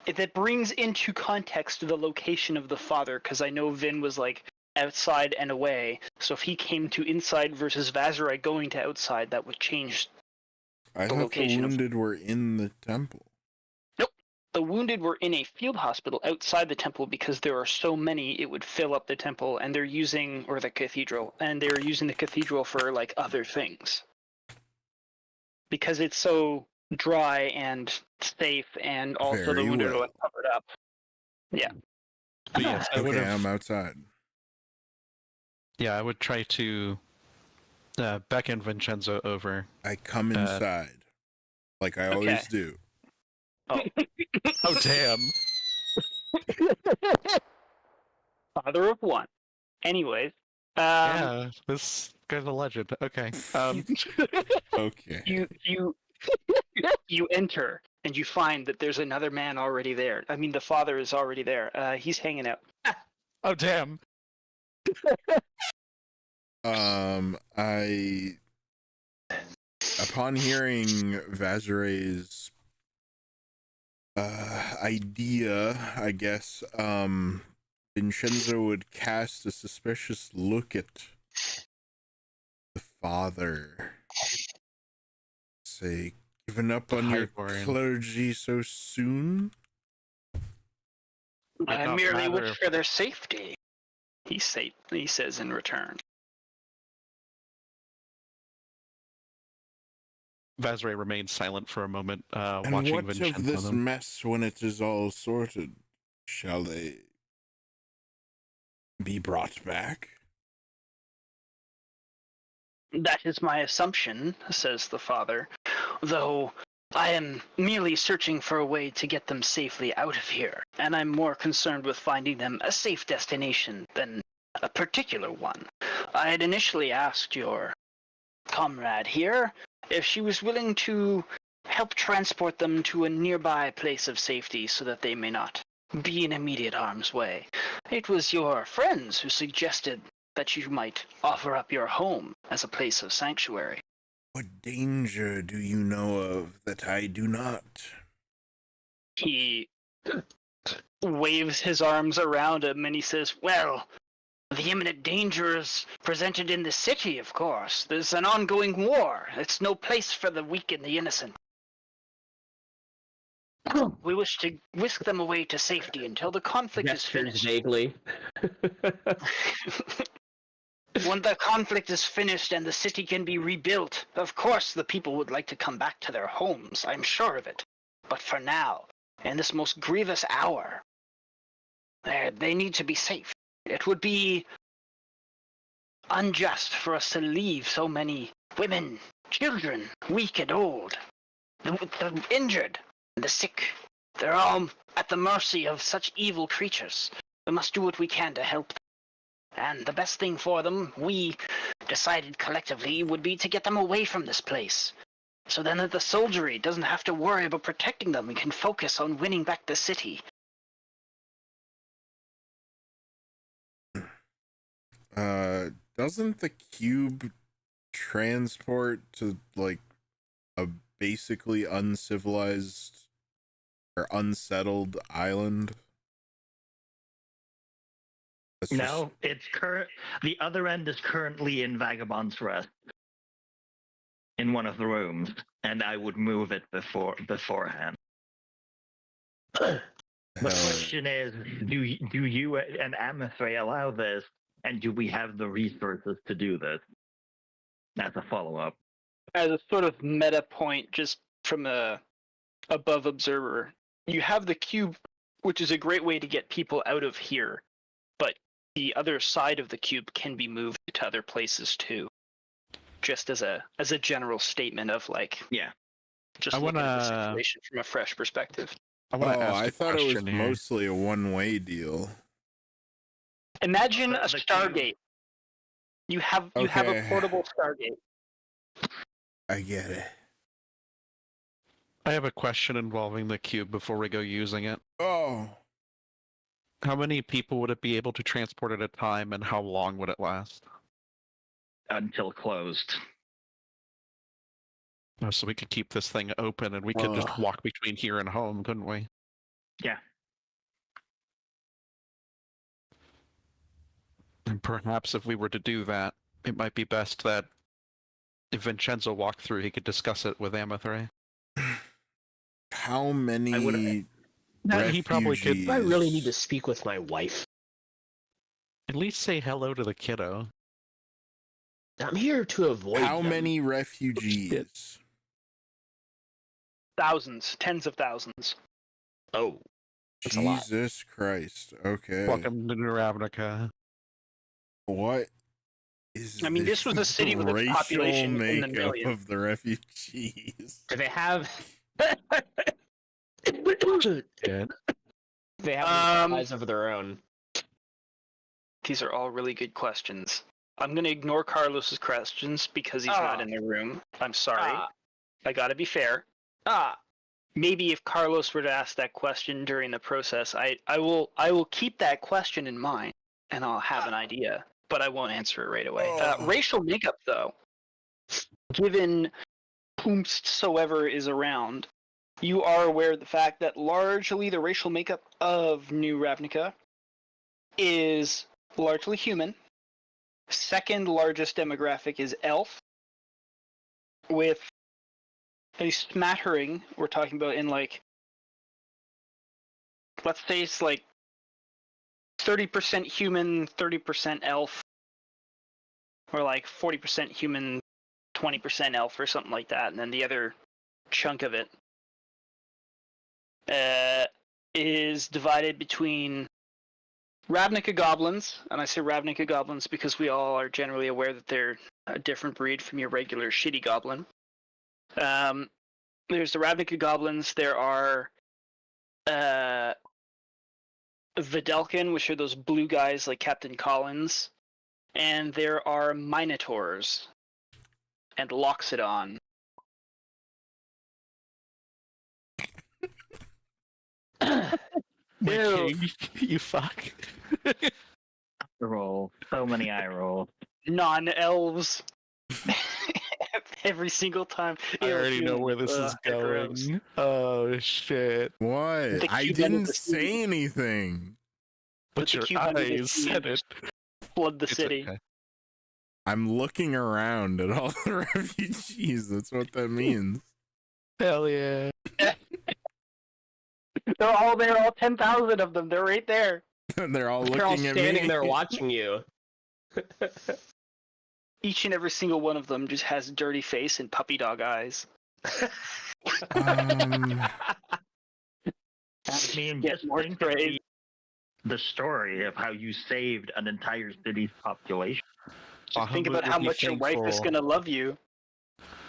that brings into context the location of the father, because I know Vin was like outside and away. So if he came to inside versus Vaszerei going to outside, that would change. I The thought the location of- wounded were in the temple. The wounded were in a field hospital outside the temple because there are so many it would fill up the temple, and they're using or the cathedral, and they're using the cathedral for like other things. Because it's so dry and safe, and also Very the wounded well. are like covered up. Yeah. But yes, I would Okay, have. I'm outside. Yeah, I would try to beckon Vincenzo over. I come inside. Like I always Okay. do. Oh damn! Father of one. Anyways. Yeah, this guy's a legend. Okay. Okay. You enter and you find that there's another man already there. I mean, the father is already there. He's hanging out. Oh damn! I upon hearing Vazerei's idea, I guess, Vinshenzo would cast a suspicious look at the father. Say, given up The on your Highborn. clergy so soon? Might I not merely matter. wish for their safety. He says in return. Vaszerei remains silent for a moment, And watching what Vincenzo. of this then. mess when it is all sorted? Shall they be brought back? That is my assumption, says the father, though I am merely searching for a way to get them safely out of here, and I'm more concerned with finding them a safe destination than a particular one. I had initially asked your comrade here if she was willing to help transport them to a nearby place of safety so that they may not be in immediate harm's way. It was your friends who suggested that you might offer up your home as a place of sanctuary. What danger do you know of that I do not? He waves his arms around him and he says, well, the imminent danger is presented in the city, of course. There's an ongoing war. It's no place for the weak and the innocent. We wish to whisk them away to safety until the conflict is Gestures finished. vaguely. When the conflict is finished and the city can be rebuilt, of course the people would like to come back to their homes, I'm sure of it. But for now, in this most grievous hour, they need to be safe. It would be unjust for us to leave so many women, children, weak and old, the injured, The sick, they're all at the mercy of such evil creatures. We must do what we can to help them. And the best thing for them, we decided collectively, would be to get them away from this place. So then that the soldiery doesn't have to worry about protecting them and can focus on winning back the city. Doesn't the cube transport to, like, a basically uncivilized or unsettled island? That's No, it's the other end is currently in Vagabond's Rest. In one of the rooms, and I would move it beforehand. The question is, do you and Amathray allow this, and do we have the resources to do this? That's a follow-up. As a sort of meta point, just from a above observer, you have the cube, which is a great way to get people out of here, but the other side of the cube can be moved to other places too. Just as a general statement of, like, Yeah. just looking at the situation from a fresh perspective. I thought it was mostly a one-way deal. Imagine a Stargate. You have a portable Stargate. I get it. I have a question involving the cube before we go using it. Oh. How many people would it be able to transport at a time, and how long would it last? Until closed. Oh, so we could keep this thing open, and we could just walk between here and home, couldn't we? Yeah. And perhaps if we were to do that, it might be best that if Vinshenzo walked through, he could discuss it with Amathray. How many He probably could. I really need to speak with my wife. At least say hello to the kiddo. I'm here to avoid How them. many refugees? Thousands, tens of thousands. Oh, that's a lot. Jesus Christ. Okay. Welcome to New Ravnica. What is I mean, this was a city with a racial population in the makeup millions. of the refugees? Do they have? Yeah. They have lives of their own. These are all really good questions. I'm going to ignore Carlos's questions because he's not in the room. I'm sorry. I got to be fair. Maybe if Carlos were to ask that question during the process, I will keep that question in mind and I'll have an idea, but I won't answer it right away. Racial makeup, though, given whomsoever is around, you are aware of the fact that largely the racial makeup of New Ravnica is largely human. Second largest demographic is elf, with a smattering, we're talking about in, like, let's say it's like 30% human, 30% elf, or like 40% human, 20% elf, or something like that, and then the other chunk of it is divided between Ravnica goblins, and I say Ravnica goblins because we all are generally aware that they're a different breed from your regular shitty goblin. There's the Ravnica goblins. There are Videlkin, which are those blue guys like Captain Collins, and there are Minotaurs and Loxodon. You fuck. Roll. So many eye rolls. Non-elves. Every single time. I already know where this is gross. going. Oh shit. What? The I cube didn't under the say sea. anything. But But the your cube under the eyes sea said it. Flood the It's city. okay. I'm looking around at all the refugees. That's what that means. Hell yeah. They're all there, all 10,000 of them. They're right there. They're all They're all looking at standing me. there watching you. Each and every single one of them just has dirty face and puppy dog eyes. Um, I mean, Get just more think of praise. the story of how you saved an entire city's population. Just think Bahamut about would how be much your wife is thankful. going to love you.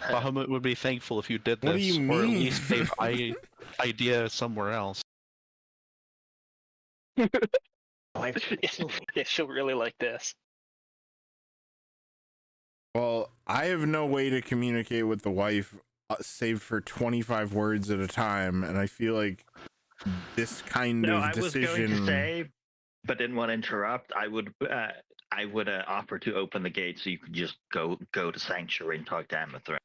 Bahamut would be thankful if you did this, What do you or at mean? least idea somewhere else. Yeah, she'll really like this. Well, I have no way to communicate with the wife save for 25 words at a time, and I feel like this kind No, of I was going to decision. say, but didn't want to interrupt. I would offer to open the gate so you could just go to Sanctuary and talk to Amithra.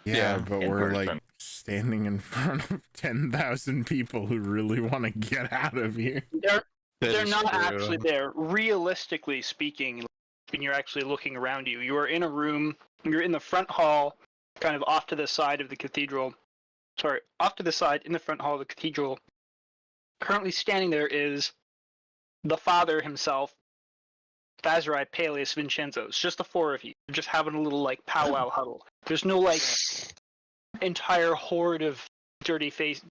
Yeah, Yeah, but in we're person. like standing in front of 10,000 people who really want to get out of here. That They're is not true. actually there. Realistically speaking, when you're actually looking around you, you are in a room, you're in the front hall, kind of off to the side of the cathedral. Sorry, off to the side in the front hall of the cathedral. Currently standing there is the father himself, Vaszerei, Paelias, Vinshenzo. It's just the four of you. You're just having a little like powwow huddle. There's no like entire horde of dirty-faced,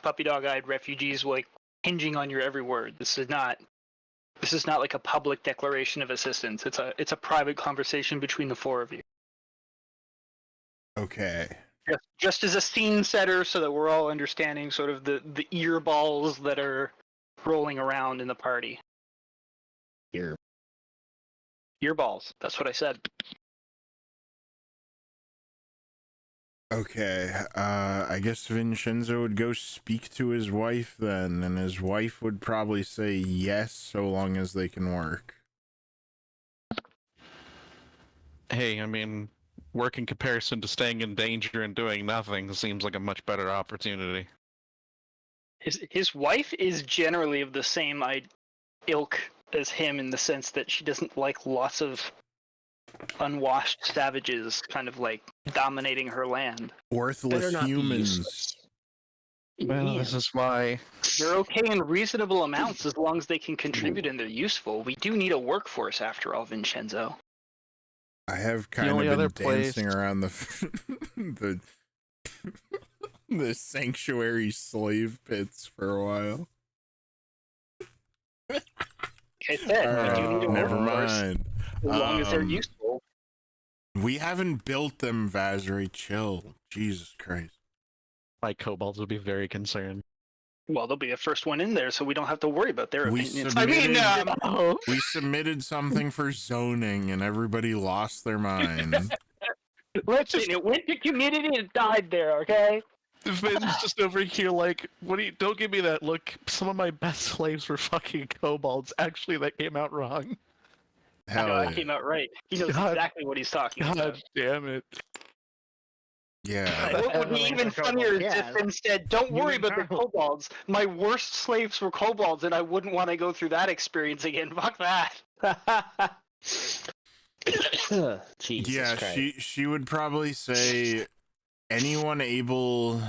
puppy dog-eyed refugees like hinging on your every word. This is not like a public declaration of assistance. It's a private conversation between the four of you. Okay. Just as a scene setter, so that we're all understanding sort of the ear balls that are rolling around in the party. Here. Ear balls. That's what I said. Okay, I guess Vinshenzo would go speak to his wife then, and his wife would probably say yes, so long as they can work. Hey, I mean, work in comparison to staying in danger and doing nothing seems like a much better opportunity. His wife is generally of the same ilk as him in the sense that she doesn't like lots of unwashed savages kind of like dominating her land. Worthless Better not be humans. useless. Well, Yeah. this is why. They're okay in reasonable amounts as long as they can contribute and they're useful. We do need a workforce after all, Vinshenzo. I have kind of only been other dancing place- around the sanctuary slave pits for a while. Like I said, we do need a Never workforce mind. as long as they're Um, useful. We haven't built them, Vaszerei. Chill. Jesus Christ. My kobolds would be very concerned. Well, they'll be the first one in there, so we don't have to worry about their We opinions. submitted- We submitted something for zoning and everybody lost their mind. Listen, it went to community and died there, okay? Vin's just over here like, what do you, don't give me that look. Some of my best slaves were fucking kobolds. Actually, that came out wrong. Hell That yeah. came out right. He knows God. exactly what he's talking about. God damn it. Yeah. What would be even funnier is if instead, don't worry about the powerful. kobolds. My worst slaves were kobolds, and I wouldn't want to go through that experience again. Fuck that. Jesus Yeah, Christ. she would probably say anyone able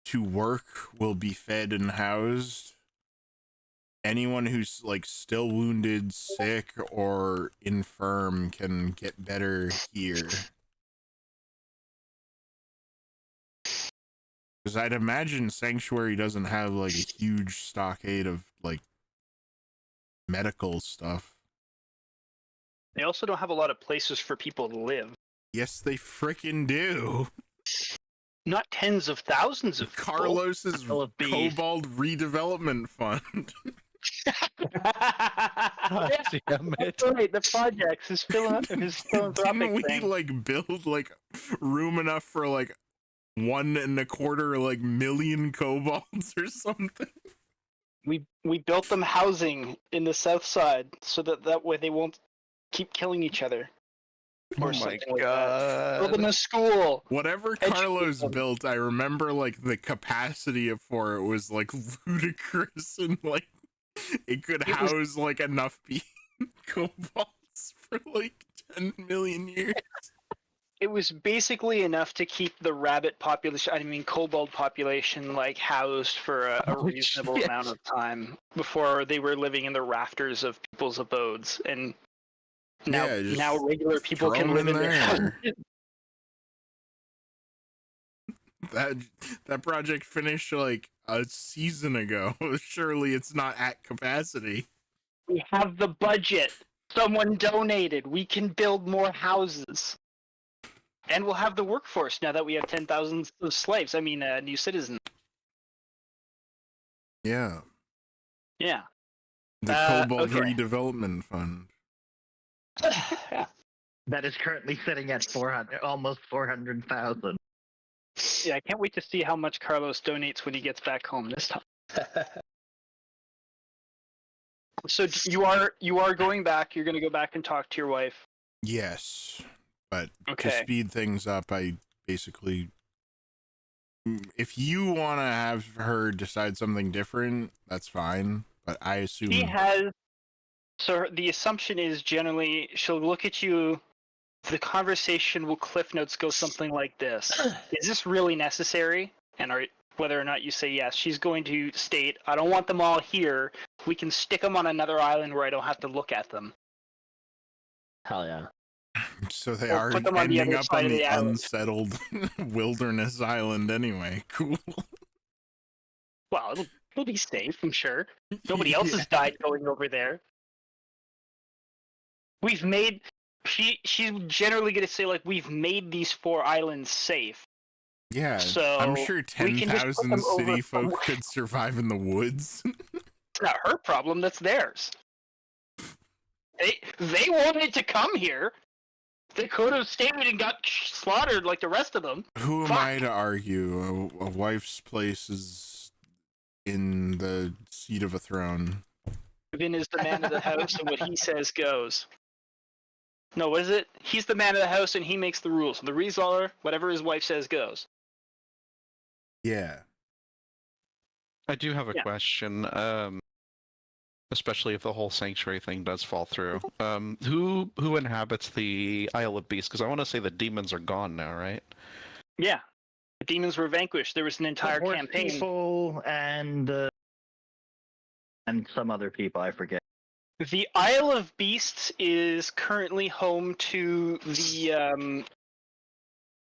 to work will be fed and housed. Anyone who's like still wounded, sick, or infirm can get better here. Because I'd imagine Sanctuary doesn't have like a huge stockade of like medical stuff. They also don't have a lot of places for people to live. Yes, they frickin' do. Not tens of thousands of people. Carlos's Full of bees. Kobold redevelopment fund. God damn it. That's right, the projects, his philanthropic Didn't we thing. like build like room enough for like 1.25 million kobolds or something? We built them housing in the south side so that way they won't keep killing each other. Or Oh my something like that. Build them god. a school. Whatever Educate Carlos them. built, I remember like the capacity for it was like ludicrous and like it could It was- house like enough kobolds for like 10 million years. It was basically enough to keep the rabbit population, kobold population, like housed for a Oh, reasonable shit. amount of time before they were living in the rafters of people's abodes. And now, Yeah, just now regular people throw can 'em live in their there. houses. That project finished like a season ago. Surely it's not at capacity. We have the budget. Someone donated. We can build more houses. And we'll have the workforce now that we have 10,000 of slaves. New citizens. Yeah. Yeah. The Kobold okay. Redevelopment Fund. Yeah. That is currently sitting at 400, almost 400,000. Yeah, I can't wait to see how much Carlos donates when he gets back home this time. So you are going back. You're going to go back and talk to your wife. Yes, but to Okay. speed things up, I basically, if you want to have her decide something different, that's fine. But I assume He has. So the assumption is generally she'll look at you. The conversation will cliff notes go something like this: is this really necessary? And whether or not you say yes, she's going to state, I don't want them all here. We can stick them on another island where I don't have to look at them. Hell yeah. so they Or are put them on the ending other up side on of the the island. unsettled wilderness island anyway. Cool. Well, it'll be safe, I'm sure. Nobody else has died going over there. We've made... She's generally going to say, like, we've made these 4 islands safe. Yeah, So I'm sure we can just put 10,000 them over city folk somewhere. could survive in the woods. It's not her problem, that's theirs. They wanted to come here. They could have stayed and got slaughtered like the rest of them. Who am Fuck. I to argue? A wife's place is in the seat of a throne. Vin is the man of the house, and what he says goes. No, what is it? He's the man of the house, and he makes the rules. The rules are whatever his wife says goes. Yeah. I do have a Yeah. question, especially if the whole sanctuary thing does fall through. Who inhabits the Isle of Beasts? Because I want to say the demons are gone now, right? Yeah. The demons were vanquished. There was an entire Horse campaign. people and some other people, I forget. The Isle of Beasts is currently home to the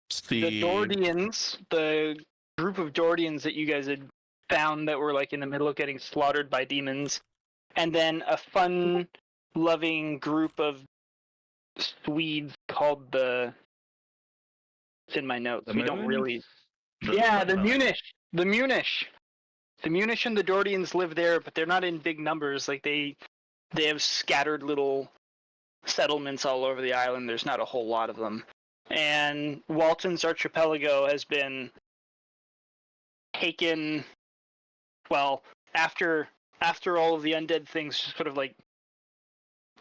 It's Dordians, the group of Dordians that you guys had found that were like in the middle of getting slaughtered by demons, and then a fun-loving group of Swedes called the... It's in my notes. We don't really... Yeah, the Munish! The Munish! The Munish and the Dordians live there, but they're not in big numbers. Like, they have scattered little settlements all over the island. There's not a whole lot of them. And Walton's archipelago has been taken... Well, after all of the undead things just sort of, like,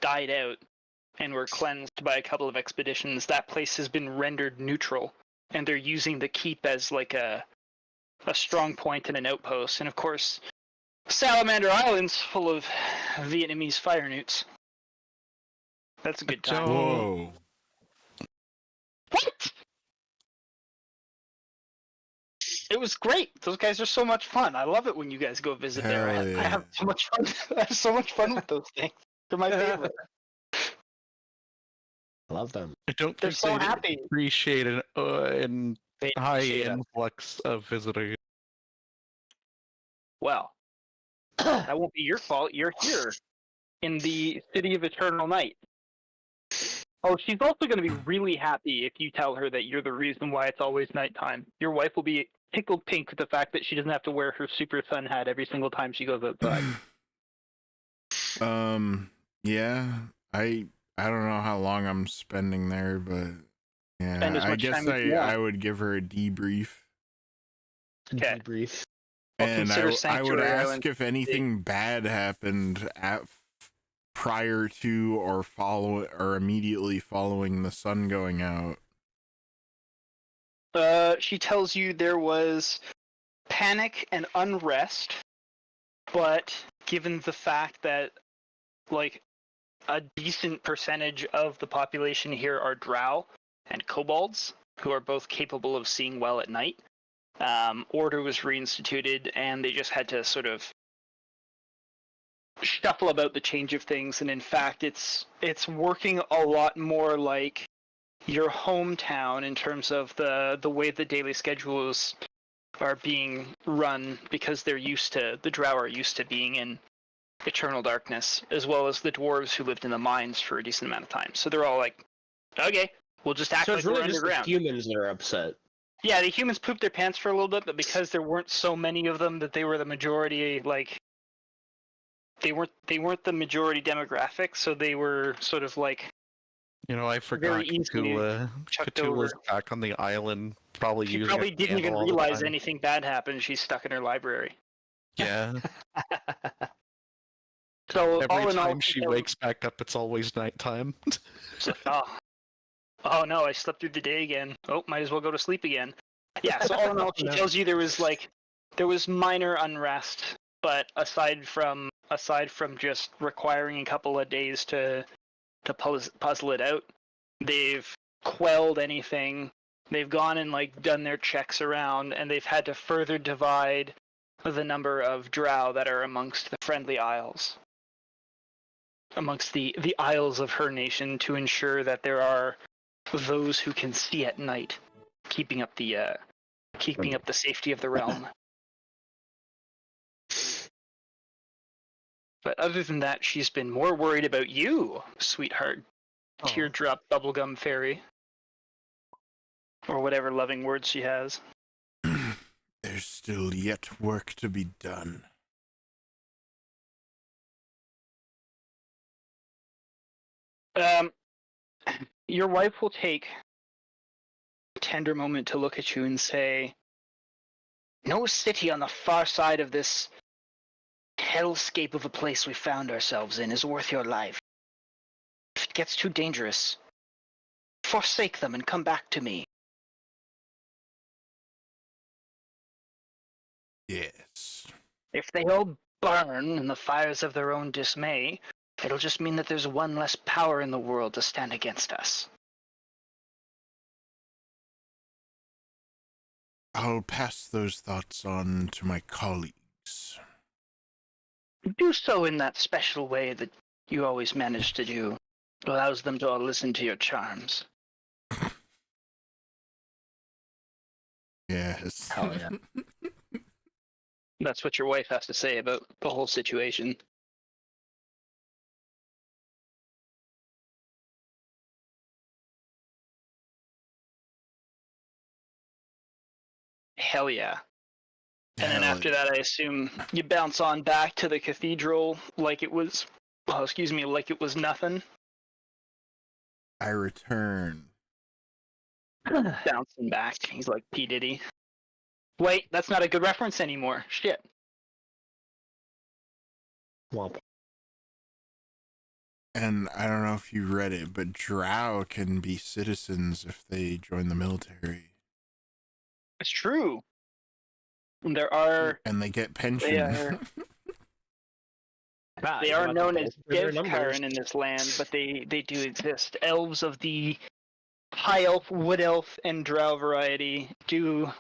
died out and were cleansed by a couple of expeditions, that place has been rendered neutral. And they're using the keep as, like, a strong point and an outpost. And, of course, Salamander Island's full of Vietnamese fire newts. That's a good time. Whoa. What? It was great. Those guys are so much fun. I love it when you guys go visit there. Hell I yeah. have so much fun. I have so much fun with those things. They're my favorite. Love them. I don't They're think so they happy. appreciate an They high appreciate us. influx of visitors. Well, that won't be your fault. You're here in the City of Eternal Night. Oh, she's also going to be really happy if you tell her that you're the reason why it's always nighttime. Your wife will be tickled pink with the fact that she doesn't have to wear her super sun hat every single time she goes outside. Yeah. I don't know how long I'm spending there, but yeah, Spend as I much guess time as you want. I would give her a debrief. Okay. Debrief. I'll And consider I would Sanctuary ask Island if anything bad happened prior to or immediately following the sun going out. She tells you there was panic and unrest, but given the fact that, like, a decent percentage of the population here are Drow and Kobolds, who are both capable of seeing well at night, order was reinstituted, and they just had to sort of shuffle about the change of things. And in fact, it's working a lot more like your hometown in terms of the way the daily schedules are being run, because the Drow are used to being in eternal darkness, as well as the dwarves who lived in the mines for a decent amount of time. So they're all like, okay, we'll just act So like it's we're really just the underground. humans that are upset. Yeah, the humans pooped their pants for a little bit, but because there weren't so many of them that they were the majority, like they weren't the majority demographic, so they were sort of like I forgot very easily chucked Cthulhu's over. back on the island, probably She using probably a didn't even candle all the realize time. anything bad happened. She's stuck in her library. Yeah. So Every all in all, time she wakes back up, it's always nighttime. it's like, oh no, I slept through the day again. Oh, might as well go to sleep again. Yeah. So all in all, she No. tells you there was minor unrest, but aside from just requiring a couple of days to puzzle it out, they've quelled anything. They've gone and done their checks around, and they've had to further divide the number of Drow that are amongst the friendly isles, amongst the isles of her nation, to ensure that there are those who can see at night, keeping up the safety of the realm. But other than that, she's been more worried about you, sweetheart. Oh. Teardrop bubblegum fairy. Or whatever loving words she has. There's still yet work to be done. Your wife will take a tender moment to look at you and say, "No city on the far side of this hellscape of a place we found ourselves in is worth your life. If it gets too dangerous, forsake them and come back to me." Yes. If they all burn in the fires of their own dismay, it'll just mean that there's one less power in the world to stand against us. I'll pass those thoughts on to my colleagues. Do so in that special way that you always manage to do. Allows them to all listen to your charms. Yes. Hell yeah. That's what your wife has to say about the whole situation. Hell yeah. And then after that, I assume you bounce on back to the cathedral like it was, like it was nothing. I return. Bouncing back. He's like P. Diddy. Wait, that's not a good reference anymore. Shit. Womp. And I don't know if you read it, but Drow can be citizens if they join the military. It's true. There are. And they get pension. They are known as Devkarin in this land, but they do exist. Elves of the high elf, wood elf, and drow variety do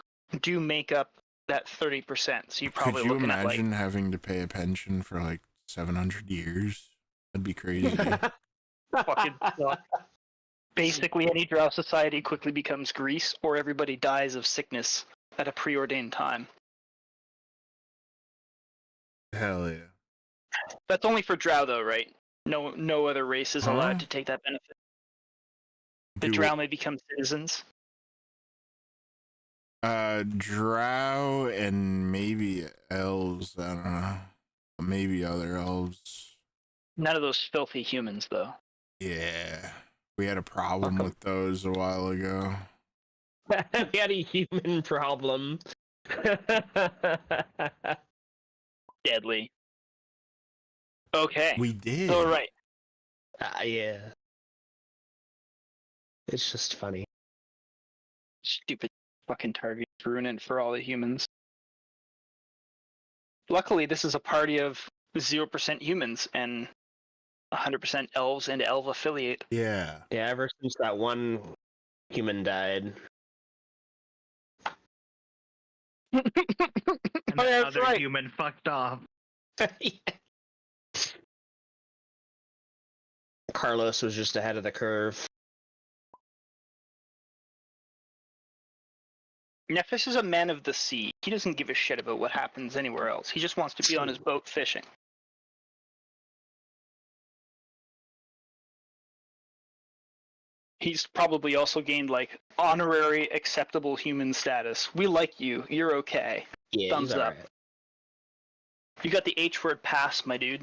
make up that 30%. So you probably Could you looking imagine having to pay a pension for like 700 years? That'd be crazy. fucking basically any drow society quickly becomes Greece, or everybody dies of sickness at a preordained time. Hell yeah. That's only for drow though, right? No other race is allowed to take that benefit. The drow may become citizens. Drow and maybe elves. I don't know. Maybe other elves. None of those filthy humans, though. Yeah. We had a problem with those a while ago. We had a human problem. Deadly. Okay. We did. All right. Yeah. It's just funny. Stupid fucking target ruining it for all the humans. Luckily, this is a party of 0% humans and 100% elves and elf affiliate. Yeah. Yeah, ever since that one human died. And Oh, the that's other right. human fucked off. Carlos was just ahead of the curve. Nephis is a man of the sea. He doesn't give a shit about what happens anywhere else. He just wants to be on his boat fishing. He's probably also gained like honorary acceptable human status. We like you. You're okay. Yeah, Thumbs he's up. alright. You got the H word pass, my dude.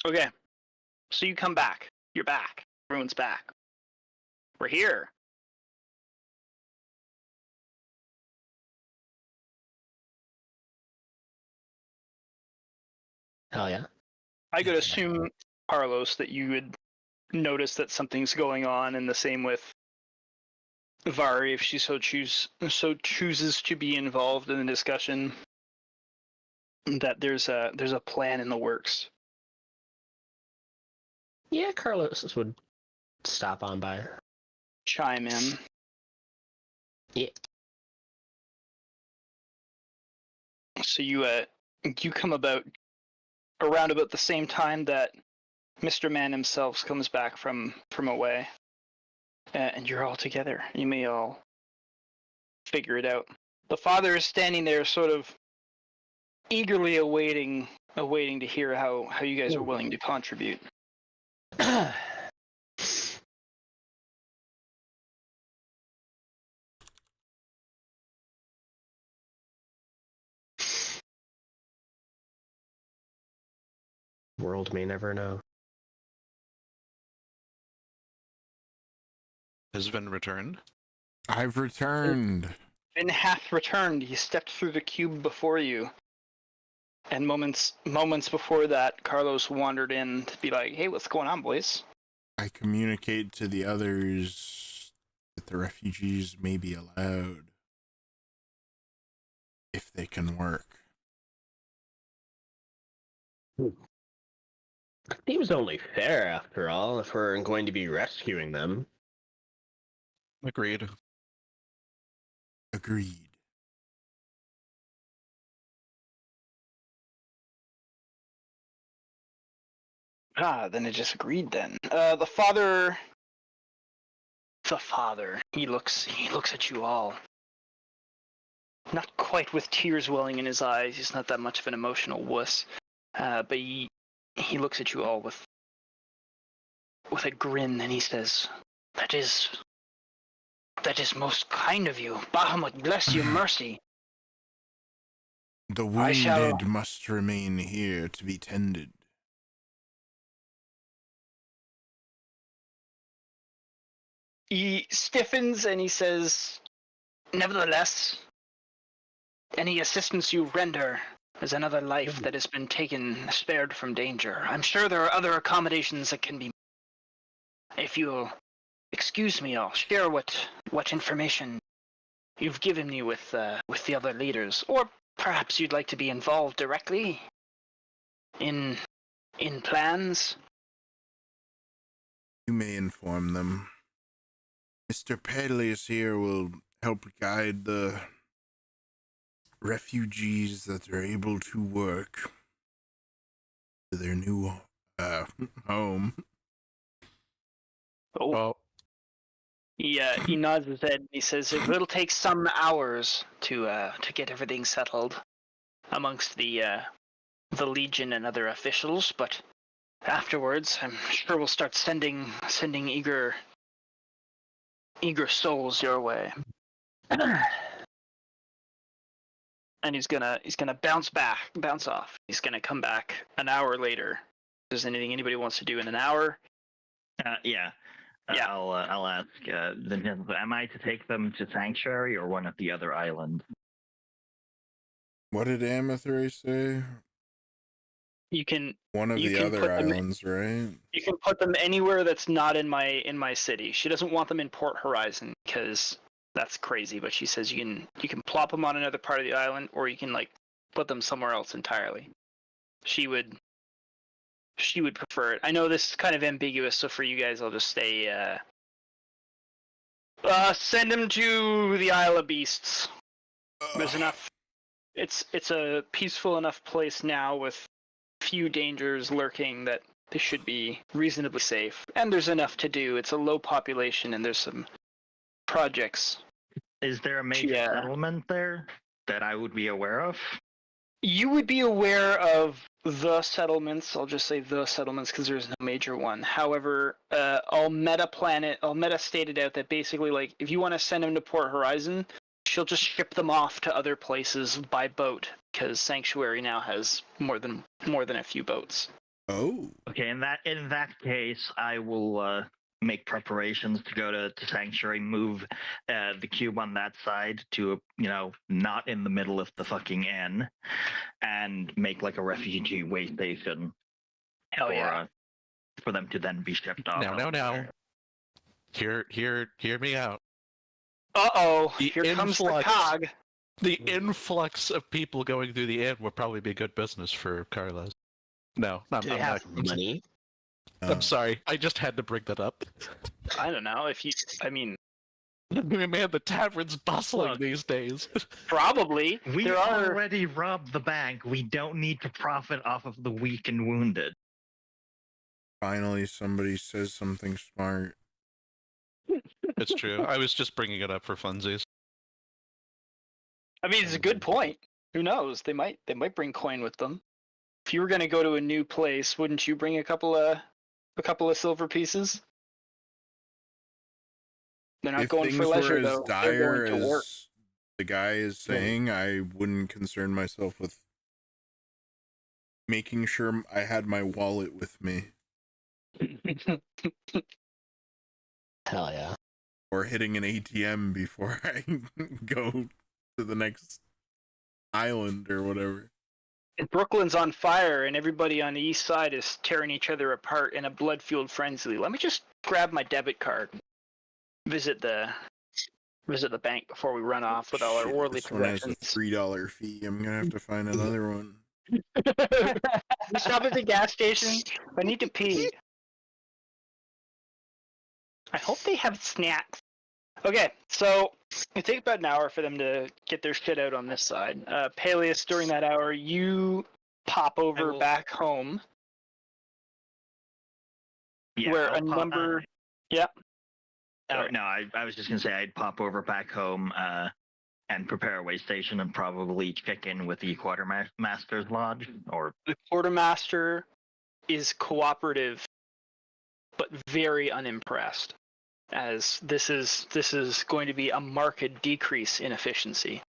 Okay. So you come back. You're back. Everyone's back. We're here. Hell yeah. I could assume, Carlos, that you would notice that something's going on, and the same with Vari if she so chooses to be involved in the discussion. That there's a plan in the works. Yeah, Carlos would stop on by. Chime in. Yeah. So you come about around about the same time that Mr. Man himself comes back from away, and you're all together. You may all figure it out. The father is standing there, sort of eagerly awaiting to hear how you guys are willing to contribute. World may never know. Has Vin returned? I've returned. Vin hath returned. He stepped through the cube before you. And moments before that, Carlos wandered in to be like, "Hey, what's going on, boys?" I communicate to the others that the refugees may be allowed if they can work. Seems only fair, after all, if we're going to be rescuing them. Agreed. Agreed. Then it just agreed then. The father, he looks at you all. Not quite with tears welling in his eyes. He's not that much of an emotional wuss. But he looks at you all with a grin, and he says, That is most kind of you. Bahamut bless you mercy. The I shall- wounded must remain here to be tended. He stiffens and he says, Nevertheless, any assistance you render is another life that has been spared from danger. I'm sure there are other accommodations that can be. If you'll excuse me, I'll share what information you've given me with the other leaders, or perhaps you'd like to be involved directly in plans. You may inform them. Mr. Paelias here will help guide the refugees that are able to work to their new home. Oh. He nods his head and he says it will take some hours to get everything settled amongst the Legion and other officials, but afterwards I'm sure we'll start sending eager souls your way. And he's gonna bounce off. He's gonna come back an hour later. If there's anything anybody wants to do in an hour? Yeah. Yeah. I'll ask Vinshenzo, am I to take them to Sanctuary or one of the other islands? What did Vaszerei say? You can One of You the can other put them in- islands, right? You can put them anywhere that's not in my city. She doesn't want them in Port Horizon because that's crazy. But she says you can plop them on another part of the island, or you can like put them somewhere else entirely. She would prefer it. I know this is kind of ambiguous, so for you guys, I'll just say send them to the Isle of Beasts. There's enough. It's a peaceful enough place now with few dangers lurking that they should be reasonably safe, and there's enough to do. It's a low population, and there's some projects. Is there a major settlement there that I would be aware of? You would be aware of the settlements. I'll just say the settlements because there's no major one. However, I'll meta stated out that basically, like, if you want to send them to Port Horizon, she'll just ship them off to other places by boat because Sanctuary now has more than a few boats. Oh. Okay, in that case, I will make preparations to go to Sanctuary, move the cube on that side to, not in the middle of the fucking inn, and make like a refugee way station. Hell yeah. For them to then be shipped off. Now. Hear me out. Uh-oh, The here comes the influx. cog. The influx of people going through the inn would probably be good business for Carlos. No, I'm Do they not. have money? I'm sorry. I just had to bring that up. I don't know if Man, the tavern's bustling Look. these days. probably. We there are already robbed the bank. We don't need to profit off of the weak and wounded. Finally, somebody says something smart. It's true. I was just bringing it up for funsies. I mean, it's a good point. Who knows? They might bring coin with them. If you were going to go to a new place, wouldn't you bring a couple of silver pieces? They're not If going things for leisure, were as though. They're dire going to work. as the guy is saying, I wouldn't concern myself with making sure I had my wallet with me. Hell yeah. Or hitting an ATM before I go to the next island or whatever. Brooklyn's on fire, and everybody on the east side is tearing each other apart in a blood-fueled frenzy. Let me just grab my debit card. Visit the bank before we run off with all our Shit, worldly this one has a possessions. $3 fee. I'm gonna have to find another one. We stop at the gas station. I need to pee. I hope they have snacks. Okay, so it takes about an hour for them to get their shit out on this side. Paelias, during that hour, you pop over back home. Yeah, where I'll a number. Yep. No, I was just gonna say I'd pop over back home and prepare a way station and probably check in with the quartermaster's lodge or The quartermaster is cooperative, but very unimpressed, as this is going to be a marked decrease in efficiency.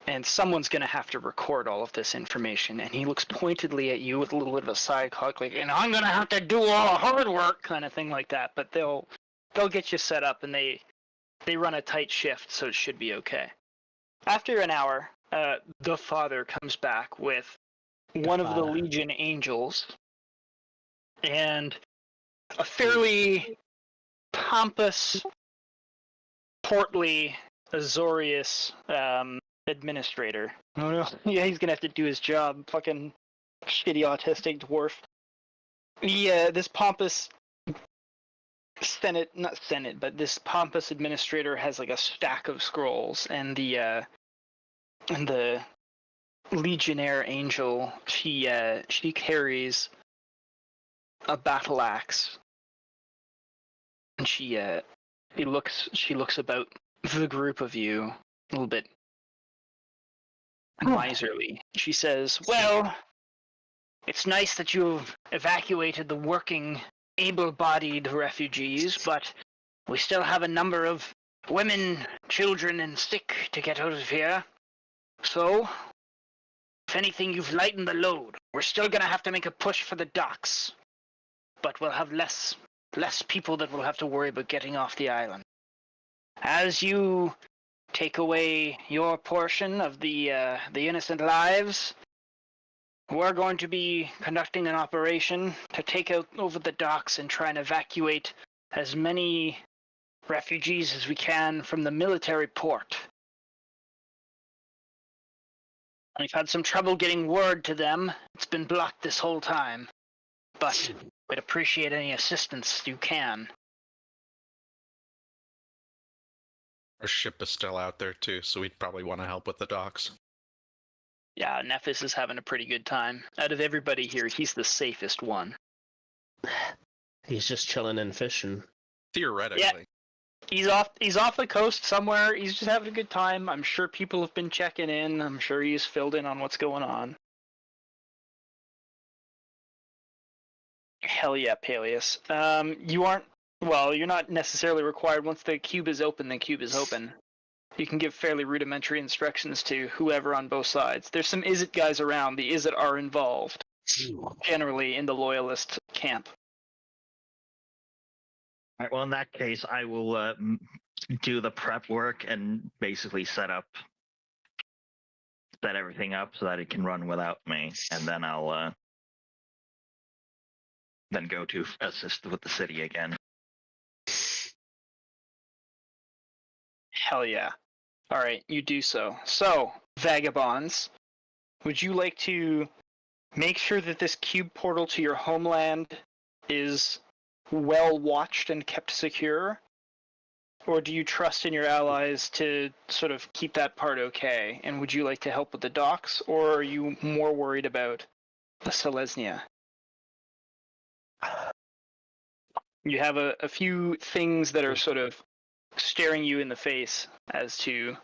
And someone's going to have to record all of this information, and he looks pointedly at you with a little bit of a side cock, like, and I'm going to have to do all the hard work, kind of thing like that. But they'll get you set up, and they run a tight shift, so it should be okay. After an hour, the father comes back with one of the Legion angels and a fairly pompous, portly, Azorius administrator. Oh no, yeah, he's gonna have to do his job. Fucking shitty autistic dwarf. This pompous this pompous administrator has like a stack of scrolls, and the legionnaire angel, she carries a battle axe, and she looks about the group of you a little bit miserly. She says, "Well, it's nice that you've evacuated the working, able-bodied refugees, but we still have a number of women, children, and sick to get out of here. So, if anything, you've lightened the load. We're still gonna have to make a push for the docks, but we'll have less people that will have to worry about getting off the island. As you take away your portion of the innocent lives, we're going to be conducting an operation to take out over the docks and try and evacuate as many refugees as we can from the military port. We've had some trouble getting word to them. It's been blocked this whole time, but we'd appreciate any assistance you can." Our ship is still out there too, so we'd probably want to help with the docks. Yeah, Nephis is having a pretty good time. Out of everybody here, he's the safest one. He's just chilling and fishing. Theoretically. He's off the coast somewhere. He's just having a good time. I'm sure people have been checking in. I'm sure he's filled in on what's going on. Hell yeah, Paelias. You're not necessarily required. Once the cube is open, the cube is open. You can give fairly rudimentary instructions to whoever on both sides. There's some Izzet guys around. The Izzet are involved, generally in the Loyalist camp. All right, well, in that case, I will do the prep work and basically set everything up so that it can run without me, and then I'll then go to assist with the city again. Hell yeah. All right, you do so. So, vagabonds, would you like to make sure that this cube portal to your homeland is well watched and kept secure? Or do you trust in your allies to sort of keep that part okay? And would you like to help with the docks, or are you more worried about the Selesnya? You have a few things that are sort of staring you in the face as to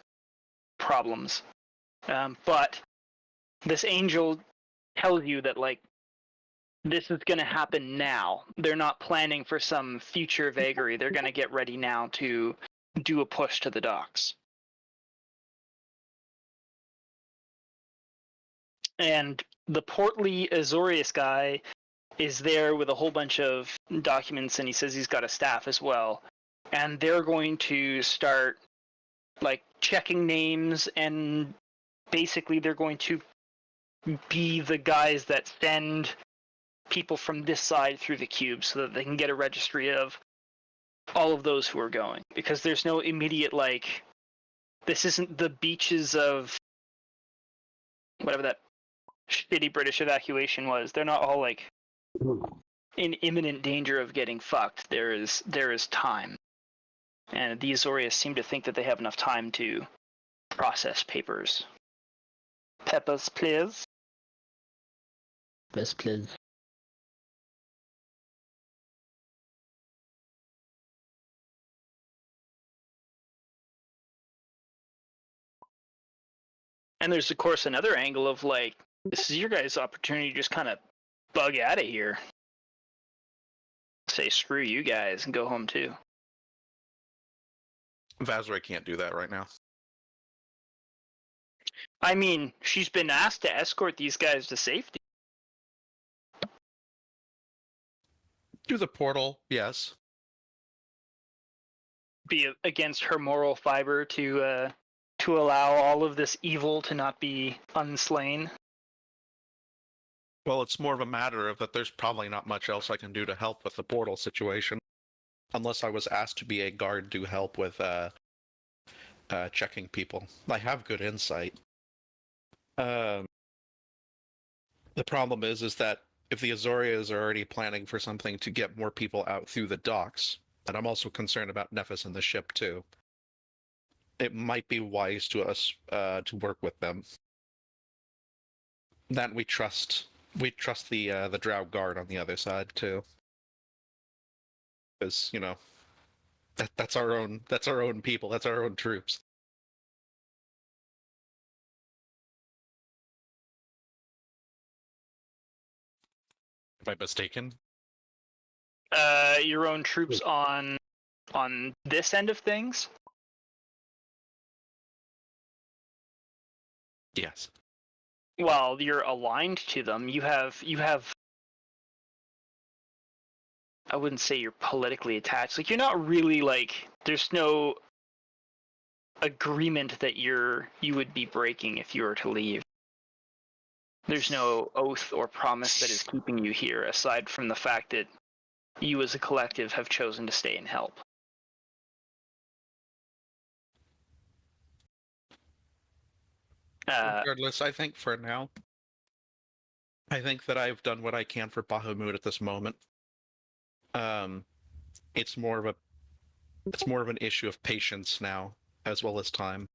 problems. But this angel tells you that, like, this is going to happen now. They're not planning for some future vagary. They're going to get ready now to do a push to the docks. And the portly Azorius guy is there with a whole bunch of documents, and he says he's got a staff as well. And they're going to start, like, checking names, and basically they're going to be the guys that send people from this side through the cube so that they can get a registry of all of those who are going. Because there's no immediate, like, this isn't the beaches of whatever that shitty British evacuation was. They're not all, like, in imminent danger of getting fucked. There is time. And the Azorius seem to think that they have enough time to process papers. Peppers, please. Yes, please. And there's, of course, another angle of, like, this is your guys' opportunity to just kind of bug out of here. Say, screw you guys, and go home, too. Vaszerei can't do that right now. I mean, she's been asked to escort these guys to safety. Do the portal, yes. Be against her moral fiber to allow all of this evil to not be unslain. Well, it's more of a matter of that there's probably not much else I can do to help with the portal situation. Unless I was asked to be a guard to help with checking people. I have good insight. The problem is that if the Azorias are already planning for something to get more people out through the docks, and I'm also concerned about Nephis and the ship too, it might be wise to us to work with them. Then we trust the Drow guard on the other side too. Because, you know, that's our own people, that's our own troops. Am I mistaken? Your own troops on this end of things? Yes. Well, you're aligned to them. You have I wouldn't say you're politically attached. Like, you're not really, like, there's no agreement that you would be breaking if you were to leave. There's no oath or promise that is keeping you here, aside from the fact that you as a collective have chosen to stay and help. Regardless, I think for now, I think that I've done what I can for Bahamut at this moment. It's more of an issue of patience now, as well as time.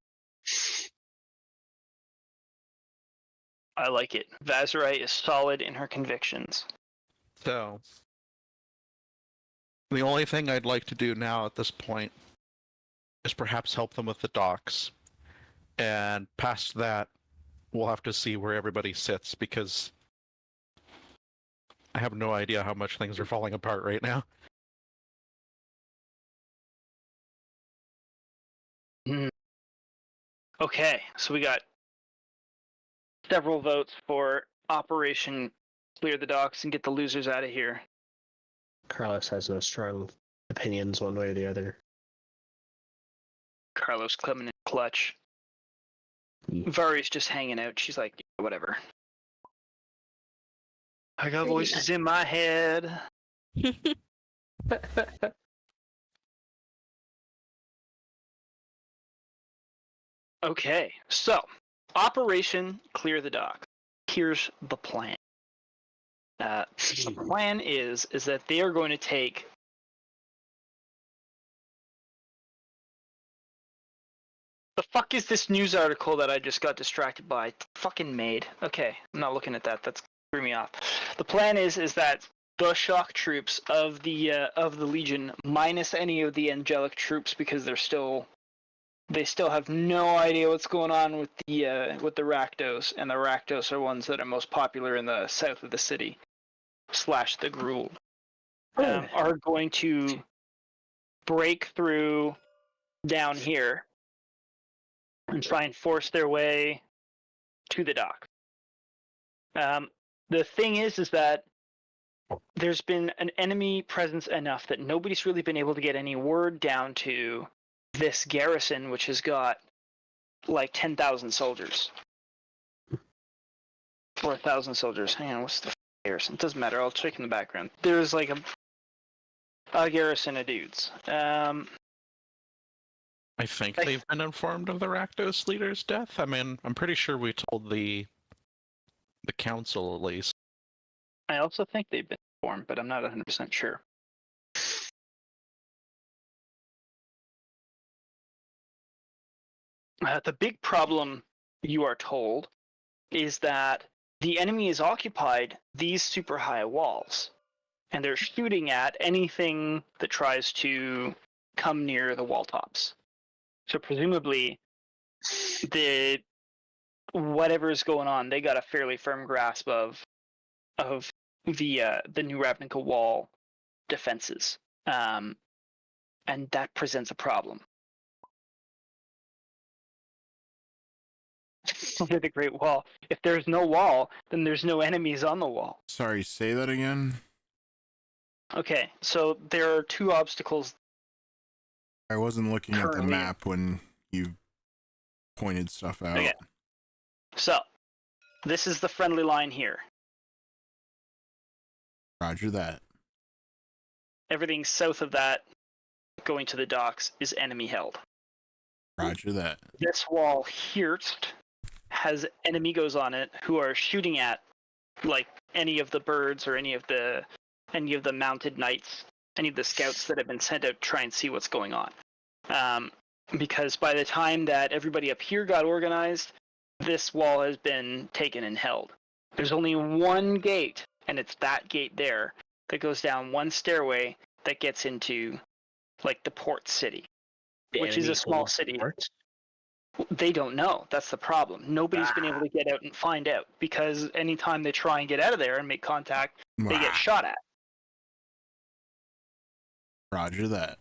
I like it. Vaszerei is solid in her convictions. So, the only thing I'd like to do now at this point is perhaps help them with the docks. And past that, we'll have to see where everybody sits, because I have no idea how much things are falling apart right now. Okay, so we got several votes for Operation Clear the Docks and get the losers out of here. Carlos has no strong opinions one way or the other. Carlos coming in clutch. Yeah. Vari's just hanging out. She's like, yeah, whatever. I got Pretty voices in my head. Okay, so Operation Clear the Dock. Here's the plan. The plan is that they are going to take the fuck is this news article that I just got distracted by? Fucking made. Okay, I'm not looking at that. That's threw me off. The plan is that the shock troops of the Legion, minus any of the angelic troops, because they still have no idea what's going on with the Rakdos, and the Rakdos are ones that are most popular in the south of the city, / the Gruul, are going to break through down here and try and force their way to the dock. The thing is that there's been an enemy presence enough that nobody's really been able to get any word down to this garrison, which has got like 10,000 soldiers. 4,000 soldiers. Hang on, what's the garrison? It doesn't matter, I'll check in the background. There's like a garrison of dudes. I think they've been informed of the Rakdos leader's death. I mean, I'm pretty sure we told the council at least. I also think they've been informed, but I'm not 100% sure. The big problem, you are told, is that the enemy has occupied these super high walls, and they're shooting at anything that tries to come near the wall tops. So presumably, whatever's going on, they got a fairly firm grasp of the New Ravnica wall defenses, and that presents a problem. The Great Wall. If there's no wall, then there's no enemies on the wall. Sorry, say that again. Okay, so there are two obstacles. I wasn't looking at the Currently- map when you pointed stuff out. Okay. So, this is the friendly line here. Roger that. Everything south of that, going to the docks, is enemy held. Roger that. This wall here has enemigos on it who are shooting at like any of the birds or any of the mounted knights, any of the scouts that have been sent out to try and see what's going on. Because by the time that everybody up here got organized, this wall has been taken and held. There's only one gate, and it's that gate there that goes down one stairway that gets into like the port city, which is a small city. They don't know. That's the problem. Nobody's been able to get out and find out, because anytime they try and get out of there and make contact, they get shot at. Roger that.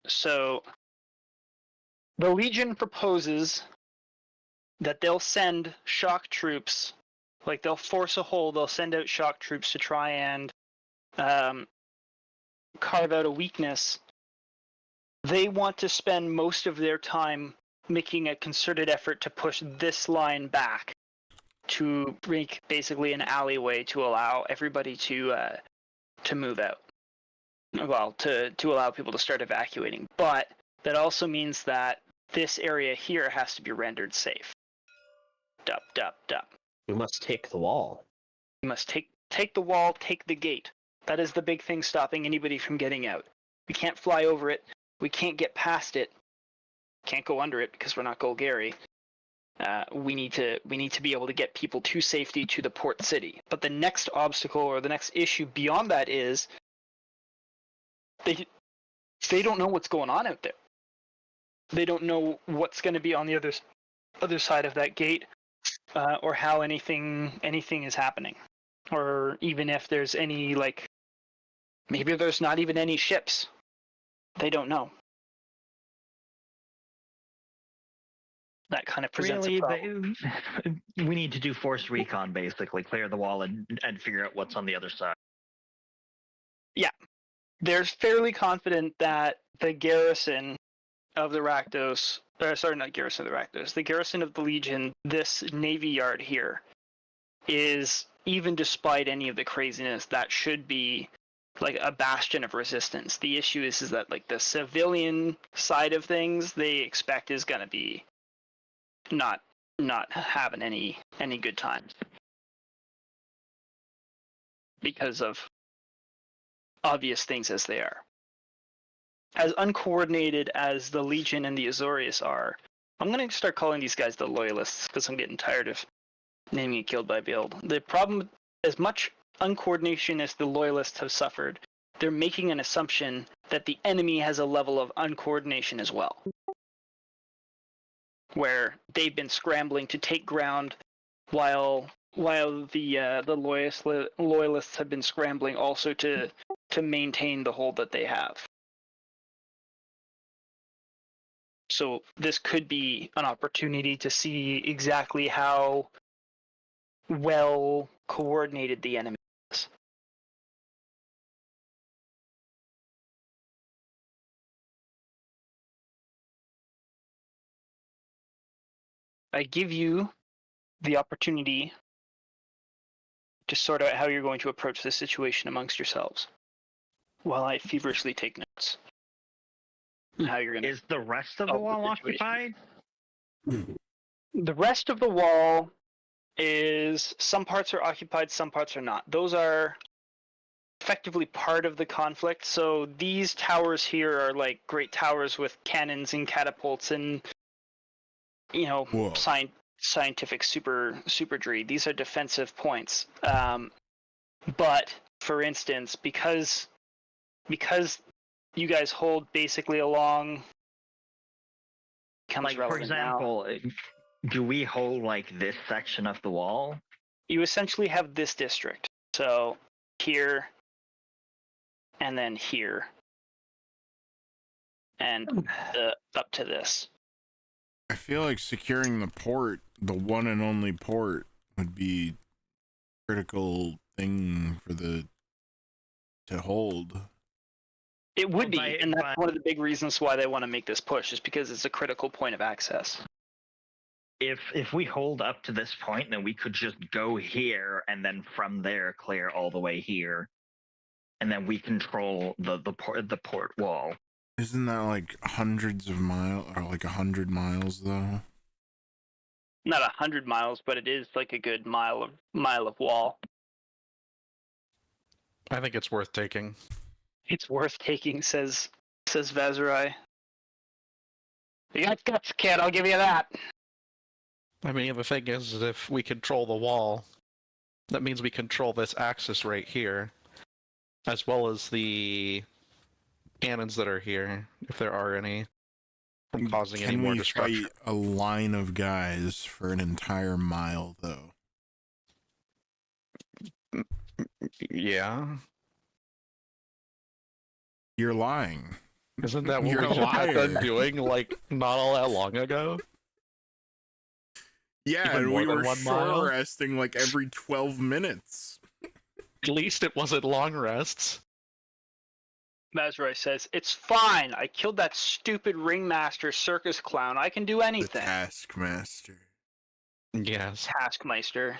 So the Legion proposes that they'll send shock troops, like they'll force a hold, they'll send out shock troops to try and carve out a weakness. They want to spend most of their time making a concerted effort to push this line back to make basically an alleyway to allow everybody to move out. Well, to allow people to start evacuating. But that also means that this area here has to be rendered safe. Dup, dup, dup. We must take the wall. We must take the wall, take the gate. That is the big thing stopping anybody from getting out. We can't fly over it. We can't get past it. Can't go under it because we're not Golgari. We need to be able to get people to safety to the port city. But the next obstacle or the next issue beyond that is they don't know what's going on out there. They don't know what's going to be on the other side of that gate, or how anything is happening, or even if there's any, like, maybe there's not even any ships. They don't know. That kind of presents a problem. We need to do forced recon, basically, clear the wall and figure out what's on the other side. Yeah, they're fairly confident that the garrison of the Rakdos, not garrison of the Rakdos, the garrison of the Legion, this Navy Yard here, is, even despite any of the craziness, that should be like a bastion of resistance. The issue is that, like, the civilian side of things, they expect is going to be not having any good times because of obvious things as they are. As uncoordinated as the Legion and the Azorius are, I'm going to start calling these guys the Loyalists because I'm getting tired of naming it Killed by Build. The problem, as much uncoordination as the Loyalists have suffered, they're making an assumption that the enemy has a level of uncoordination as well, where they've been scrambling to take ground while the Loyalists have been scrambling also to maintain the hold that they have. So this could be an opportunity to see exactly how well coordinated the enemy is. I give you the opportunity to sort out how you're going to approach this situation amongst yourselves, while I feverishly take notes on how you're going to. Is the rest of the wall occupied? The rest of the wall is, some parts are occupied, some parts are not. Those are effectively part of the conflict. So these towers here are like great towers with cannons and catapults and, you know, scientific supergery. These are defensive points. But for instance, because you guys hold basically along, like, for example, do we hold like this section of the wall? You essentially have this district. So here, and then here, and up to this. I feel like securing the port, the one and only port, would be a critical thing for to hold. It would be, and that's one of the big reasons why they want to make this push, is because it's a critical point of access. If we hold up to this point, then we could just go here, and then from there clear all the way here, and then we control the port wall. Isn't that like hundreds of miles, or like 100 miles though? Not 100 miles, but it is like a good mile of wall. I think it's worth taking. It's worth taking, says Vaszerei. You got guts, kid, I'll give you that. I mean, the thing is, if we control the wall, that means we control this axis right here, as well as the cannons that are here, if there are any, from causing any more destruction. Can we fight a line of guys for an entire mile, though? Yeah. You're lying. Isn't that what You're we a liar. got done doing, like, not all that long ago? Yeah, Even and more we than were 1 mile? short resting like every 12 minutes. At least it wasn't long rests. Vaszerei says, it's fine. I killed that stupid ringmaster circus clown. I can do The anything. Taskmaster. Yes. Taskmeister.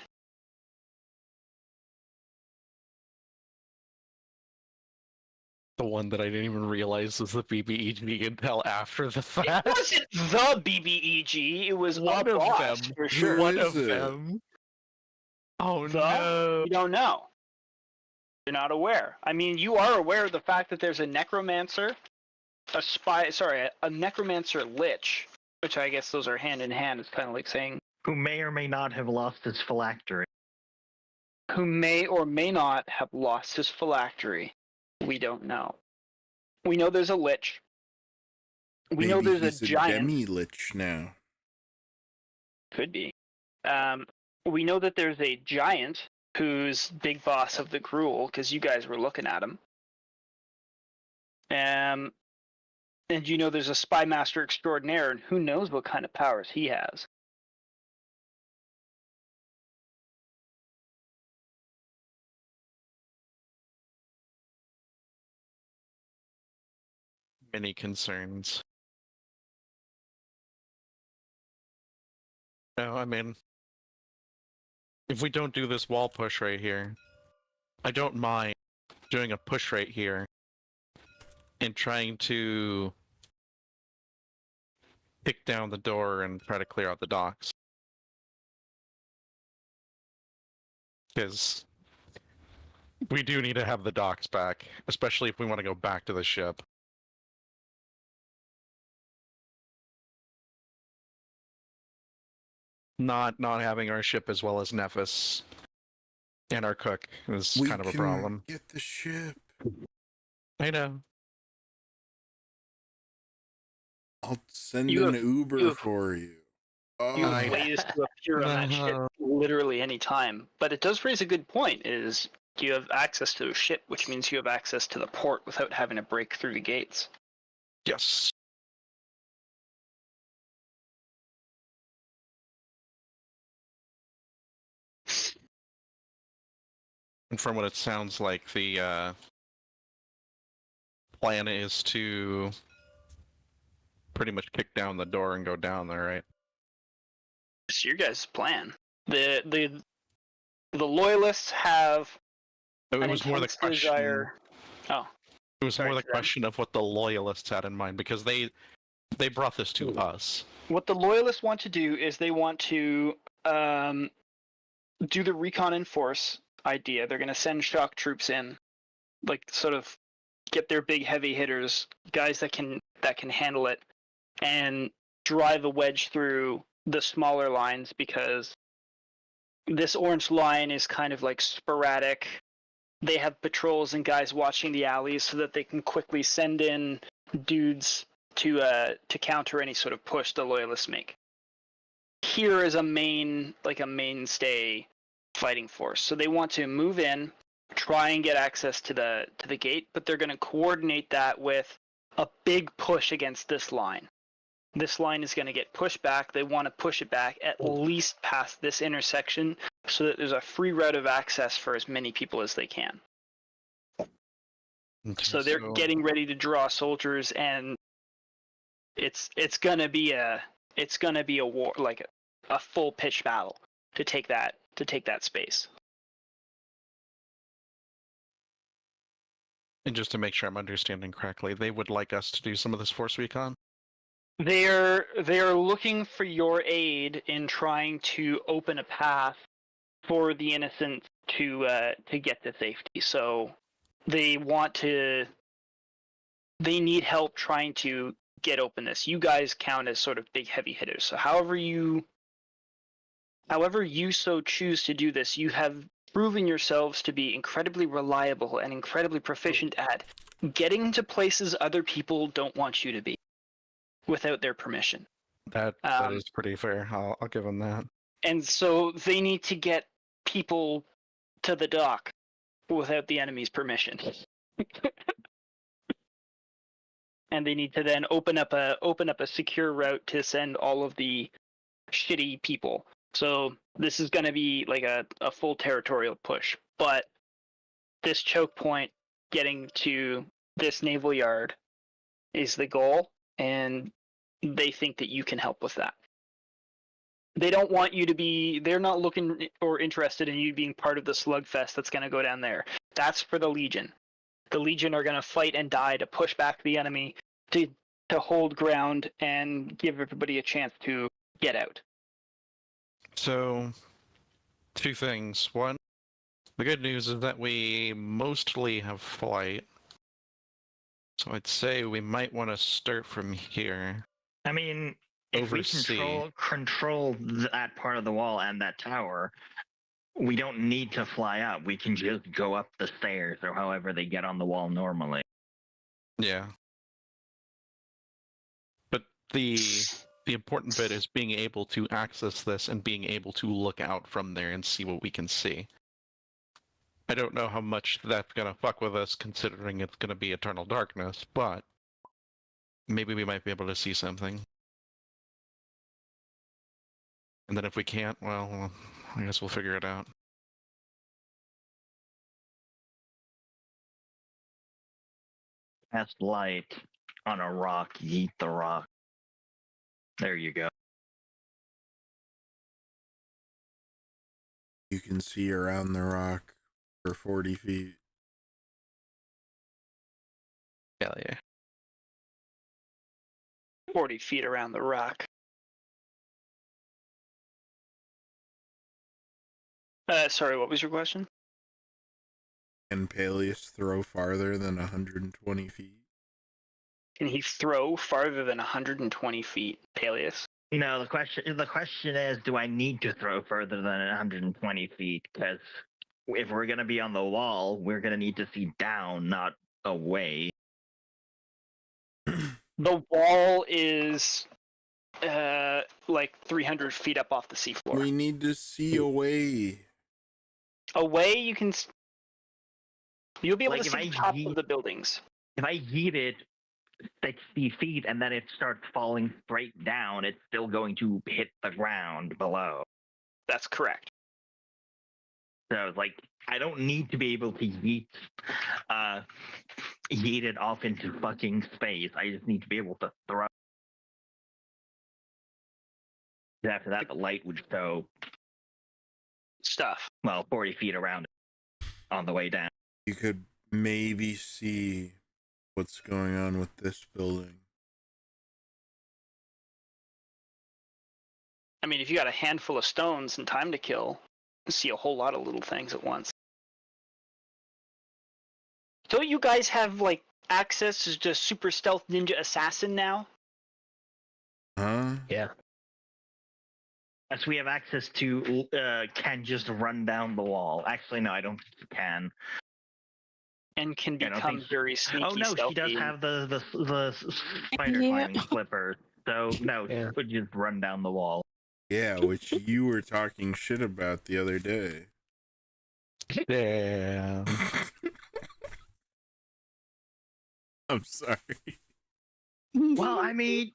The one that I didn't even realize was the BBEG until after the fact. It wasn't the BBEG. It was One a of boss, them. for sure. One Who of is it? them. Oh The? no. You don't know. You're not aware. I mean, you are aware of the fact that there's a necromancer, a necromancer lich, which I guess those are hand in hand. It's kind of like saying Who may or may not have lost his phylactery. who may or may not have lost his phylactery. We don't know. We know there's a lich. We know Maybe there's he's a giant. demi-lich now. Could be. We know that there's a giant who's big boss of the Gruul, because you guys were looking at him. And you know there's a spy master extraordinaire, and who knows what kind of powers he has. Many concerns. No, I mean, if we don't do this wall push right here, I don't mind doing a push right here and trying to kick down the door and try to clear out the docks. Because we do need to have the docks back, especially if we want to go back to the ship. Not having our ship as well as Nephis and our cook is kind of a problem. Get the ship. I know. I'll send You an have- Uber you have- for you. You Oh, have ways to appear on that ship literally any time. But it does raise a good point, is you have access to a ship, which means you have access to the port without having to break through the gates. Yes. And from what it sounds like, the plan is to pretty much kick down the door and go down there, right? It's your guys' plan. The loyalists have It an was more the intense question. desire. Oh, It was sorry, more the Sam. question of what the loyalists had in mind, because they brought this to us. what the loyalists want to do is they want to do the recon and force idea. They're going to send shock troops in, like sort of get their big heavy hitters, guys that can handle it, and drive a wedge through the smaller lines, because this orange line is kind of like sporadic. They have patrols and guys watching the alleys so that they can quickly send in dudes to counter any sort of push the loyalists make. Here is a mainstay fighting force. So they want to move in, try and get access to the gate, but they're going to coordinate that with a big push against this line. This line is going to get pushed back. They want to push it back at least past this intersection so that there's a free route of access for as many people as they can. So they're getting ready to draw soldiers, and it's gonna be a war, like a full pitch battle to take that space. And just to make sure I'm understanding correctly, they would like us to do some of this force recon? They are looking for your aid in trying to open a path for the innocent to get to safety. So they need help trying to get open this. You guys count as sort of big heavy hitters. So however you so choose to do this, you have proven yourselves to be incredibly reliable and incredibly proficient at getting to places other people don't want you to be without their permission. That is pretty fair. I'll give them that. And so they need to get people to the dock without the enemy's permission. And they need to then open up a secure route to send all of the shitty people. So this is going to be like a full territorial push. But this choke point, getting to this naval yard, is the goal, and they think that you can help with that. They don't want you to be, they're not looking or interested in you being part of the slugfest that's going to go down there. That's for the Legion. The Legion are going to fight and die to push back the enemy, to hold ground and give everybody a chance to get out. So, two things. One, the good news is that we mostly have flight. So I'd say we might want to start from here. I mean, if Oversee. we control that part of the wall and that tower, we don't need to fly up. We can just go up the stairs or however they get on the wall normally. Yeah. But the important bit is being able to access this and being able to look out from there and see what we can see. I don't know how much that's gonna fuck with us, considering it's gonna be eternal darkness, but maybe we might be able to see something. And then if we can't, well, I guess we'll figure it out. Cast light on a rock, yeet the rock. There you go. You can see around the rock for 40 feet. Hell yeah. 40 feet around the rock. Sorry, what was your question? Can Paelias throw farther than 120 feet? Can he throw farther than 120 feet, Paelias? No, the question is, do I need to throw further than 120 feet? Because if we're gonna be on the wall, we're gonna need to see down, not away. The wall is like 300 feet up off the seafloor. We need to see away. Away, you'll be able Like, to if see I the top yeet- of the buildings. If I yeet it 60 feet and then it starts falling straight down, it's still going to hit the ground below. That's correct. So, like, I don't need to be able to yeet it off into fucking space. I just need to be able to throw. After that, the light would show, Stuff. 40 feet around it on the way down. You could maybe see what's going on with this building. I mean, if you got a handful of stones and time to kill, you see a whole lot of little things at once. Don't you guys have, like, access to just super stealth ninja assassin now? Huh? Yeah. Yes, we have access to can just run down the wall. Actually, no, I don't think you can. And can I don't become think- very sneaky. Oh no, she does stealthy. have the spider Yeah. climbing slippers. So no, Yeah. she could just run down the wall. Yeah, which you were talking shit about the other day. Damn. I'm sorry. Well, I mean,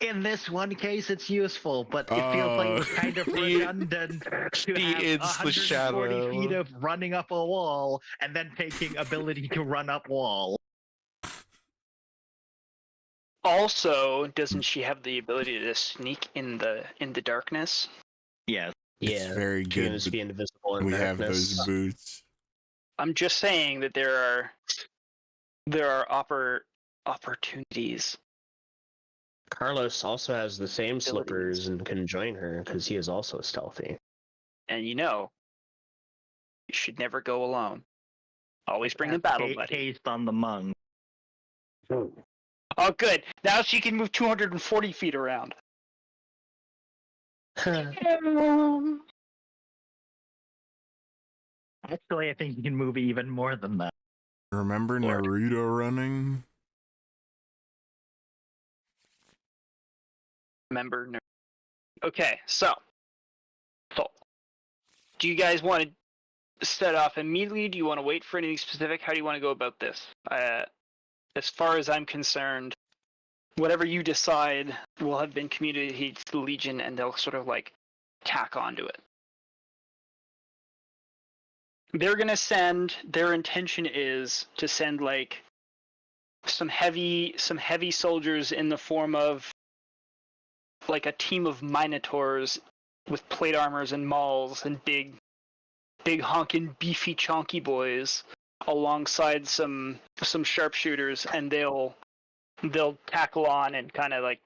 in this one case, it's useful, but it feels like it's kind of redundant to She have is the 140 shadow. feet of running up a wall and then taking ability to run up wall. Also, doesn't she have the ability to sneak in the darkness? Yes. It's Yeah. very She can good. just but be invisible in we have darkness. those boots. I'm just saying that there are opportunities. Carlos also has the same Abilities. slippers and can join her because he is also stealthy. And you should never go alone. Always bring a battle buddy. Taste on the monk. Oh, good. Now she can move 240 feet around. Actually, I think you can move even more than that. Remember Lord. Naruto running? Remember? No. Okay, so do you guys want to set off immediately? Do you want to wait for anything specific? How do you want to go about this? As far as I'm concerned, whatever you decide will have been communicated to the Legion, and they'll sort of like tack onto it. They're gonna send. Their intention is to send like some heavy soldiers in the form of like a team of minotaurs with plate armors and mauls and big honking beefy chonky boys alongside some sharpshooters, and they'll tackle on and kind of like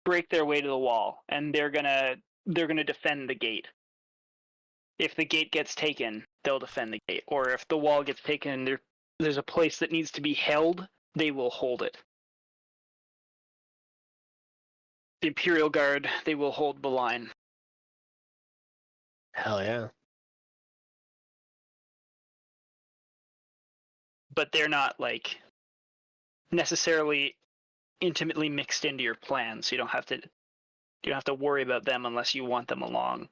break their way to the wall, and they're gonna defend the gate. If the gate gets taken, they'll defend the gate, or if the wall gets taken, there's a place that needs to be held, they will hold it. The Imperial Guard, they will hold the line. Hell yeah. but they're not like necessarily intimately mixed into your plan, so you don't have to worry about them unless you want them along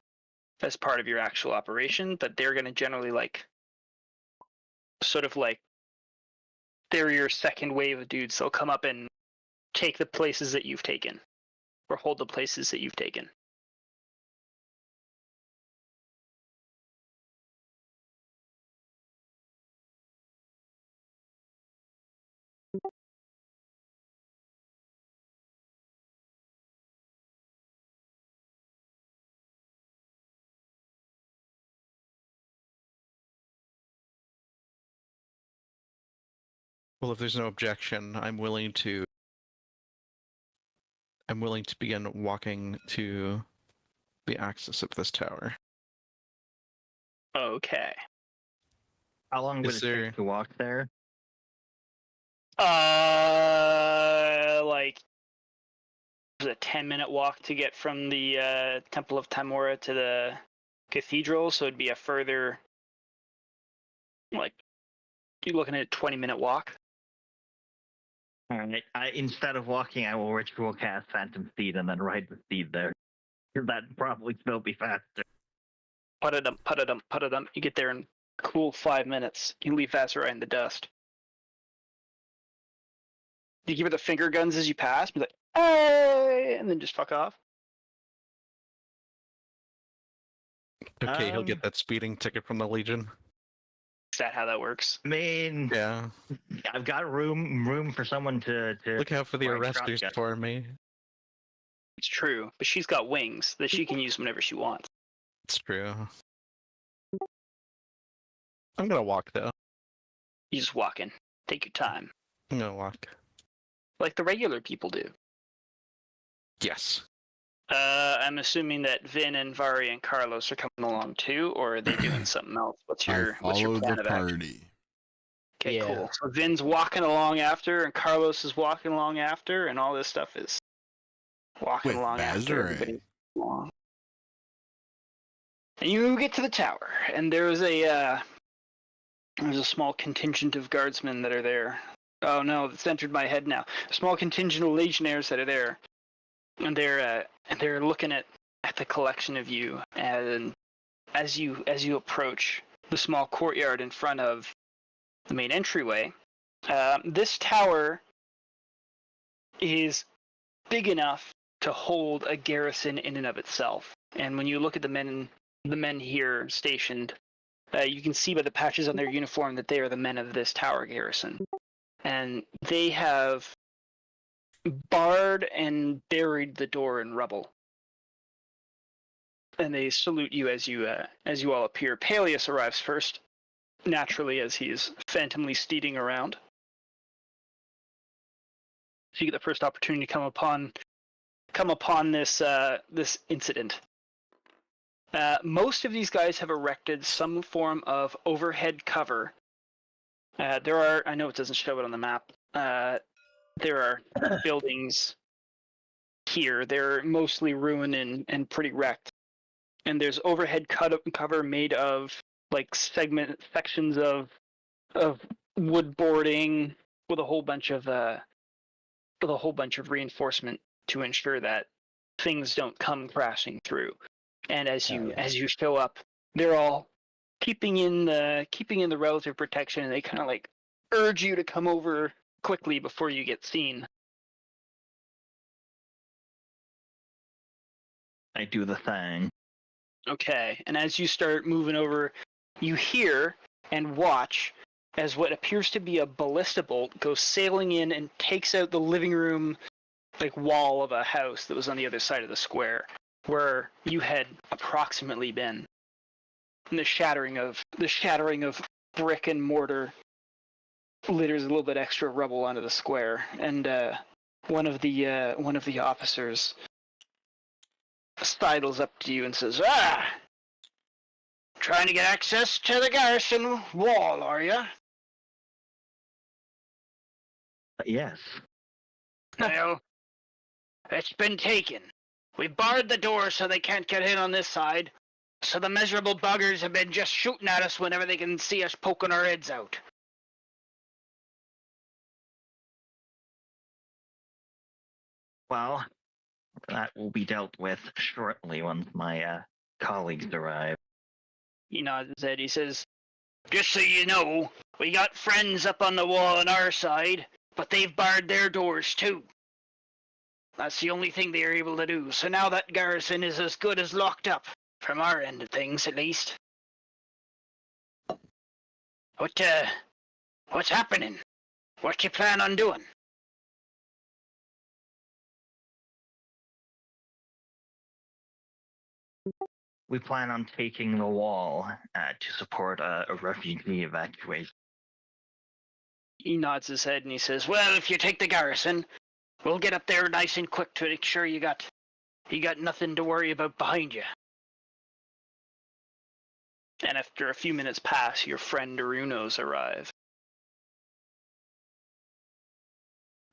as part of your actual operation. But they're going to generally like sort of like they're your second wave of dudes. They'll come up and take the places that you've taken, or hold the places that you've taken. Well, if there's no objection, I'm willing to begin walking to the axis of this tower. Okay. How long would Is it there- take to walk there? Like it was a 10-minute walk to get from the Temple of Timora to the cathedral, so it'd be a further, like, you're looking at a 20-minute walk. All right. Instead of walking, I will ritual cast Phantom Steed and then ride the steed there. That'd probably still be faster. Put-a-dum, put-a-dum, put-a-dum. You get there in a cool 5 minutes. You leave Vaszerei in the dust. You give her the finger guns as you pass, be like, hey, and then just fuck off. Okay, he'll get that speeding ticket from the Legion. Is that how that works? I mean, Yeah. I've got room for someone to Look out for the Right, arresters shotgun. for me. It's true, but she's got wings that she can use whenever she wants. It's true. I'm gonna walk though. You just walk in. Take your time. I'm gonna walk. Like the regular people do. Yes. I'm assuming that Vin and Vari and Carlos are coming along too, or are they doing something else? What's I your follow plan the of action? party. Okay, Yeah. cool. So Vin's walking along after, and Carlos is walking along after, and all this stuff is walking With along after Vaszerei. everybody along. And you get to the tower, and there's a small contingent of guardsmen that are there. Oh no, it's entered my head now. A small contingent of legionnaires that are there, and they're looking at the collection of you, and as you approach the small courtyard in front of the main entryway, this tower is big enough to hold a garrison in and of itself. And when you look at the men here stationed, you can see by the patches on their uniform that they are the men of this tower garrison. And they have barred and buried the door in rubble. And they salute you as you all appear. Paelias arrives first, naturally, as he's phantomly steeding around. So you get the first opportunity to come upon this this incident. Most of these guys have erected some form of overhead cover. There are, I know it doesn't show it on the map, there are buildings here. They're mostly ruined and pretty wrecked. And there's overhead cover made of like sections of wood boarding with a whole bunch of reinforcement to ensure that things don't come crashing through. And as you show up, they're all keeping in the relative protection, and they kind of like urge you to come over quickly before you get seen. I do the thing. Okay, and as you start moving over, you hear and watch as what appears to be a ballista bolt goes sailing in and takes out the living room like wall of a house that was on the other side of the square where you had approximately been. And the shattering of brick and mortar litters a little bit extra rubble onto the square, and one of the officers sidles up to you and says, trying to get access to the garrison wall, are you? Yes. Well, it's been taken. We barred the door so they can't get in on this side, so the miserable buggers have been just shooting at us whenever they can see us poking our heads out. Well, that will be dealt with shortly once my colleagues arrive. He nods his head. He says, "Just so you know, we got friends up on the wall on our side, but they've barred their doors too. That's the only thing they are able to do. So now that garrison is as good as locked up, from our end of things, at least." What's happening? What you plan on doing? We plan on taking the wall to support a refugee evacuation. He nods his head and he says, "Well, if you take the garrison, we'll get up there nice and quick to make sure you got nothing to worry about behind you." And after a few minutes pass, your friend Arunos arrive.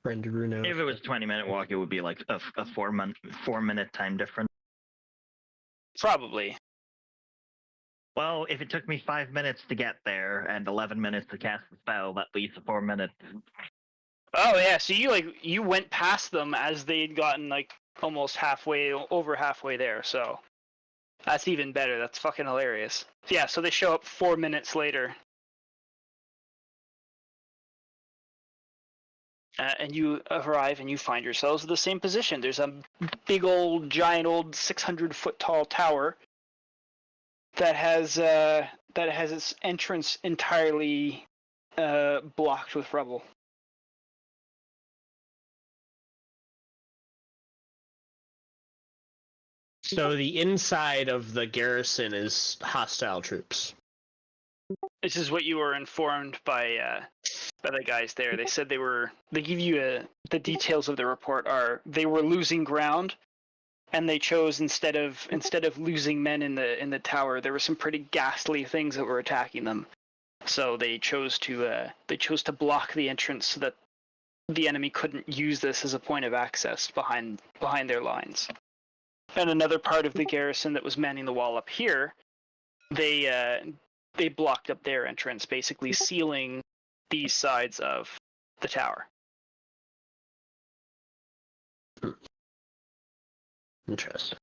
Friend Runo. If it was a 20-minute walk, it would be like a 4-minute time difference. Probably. Well, if it took me 5 minutes to get there and 11 minutes to cast the spell, that leaves 4 minutes. Oh yeah, so you went past them as they'd gotten almost over halfway there, so that's even better. That's fucking hilarious. Yeah, so they show up 4 minutes later. And you arrive and you find yourselves in the same position. There's a big old, giant old 600-foot tall tower that has its entrance entirely blocked with rubble. So the inside of the garrison is hostile troops. This is what you were informed by the guys there. They said they give you the details of the report are they were losing ground, and they chose instead of losing men in the tower, there were some pretty ghastly things that were attacking them. So they chose to block the entrance so that the enemy couldn't use this as a point of access behind their lines. And another part of the garrison that was manning the wall up here, they blocked up their entrance, basically sealing these sides of the tower. Interesting.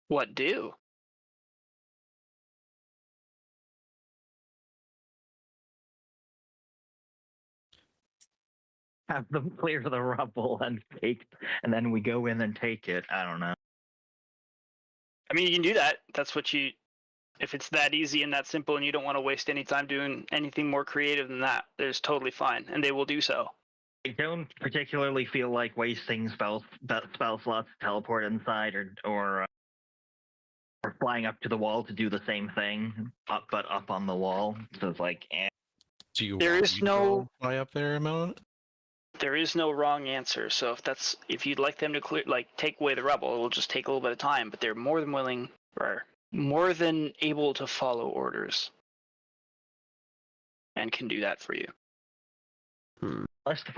What do? Have them clear the rubble and then we go in and take it. I don't know. I mean, you can do that. That's what you. If it's that easy and that simple, and you don't want to waste any time doing anything more creative than that, there's totally fine, and they will do so. I don't particularly feel like wasting spell slots to teleport inside or flying up to the wall to do the same thing, but up on the wall. So it's like, Do you There want is me to no- go fly up there, Mount? There is no wrong answer. So if you'd like them to take away the rubble, it will just take a little bit of time. But they're more than willing, or more than able to follow orders, and can do that for you. unless the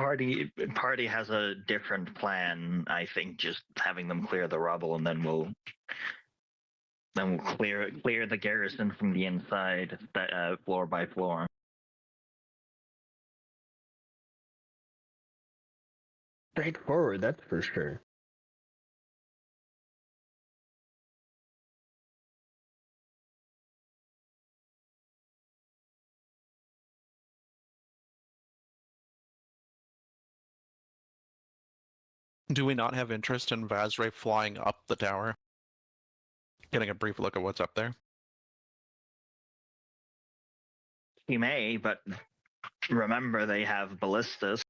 party has a different plan, I think just having them clear the rubble and then we'll clear the garrison from the inside, floor by floor. Straightforward, that's for sure. Do we not have interest in Vaszerei flying up the tower? Getting a brief look at what's up there? He may, but remember they have ballistas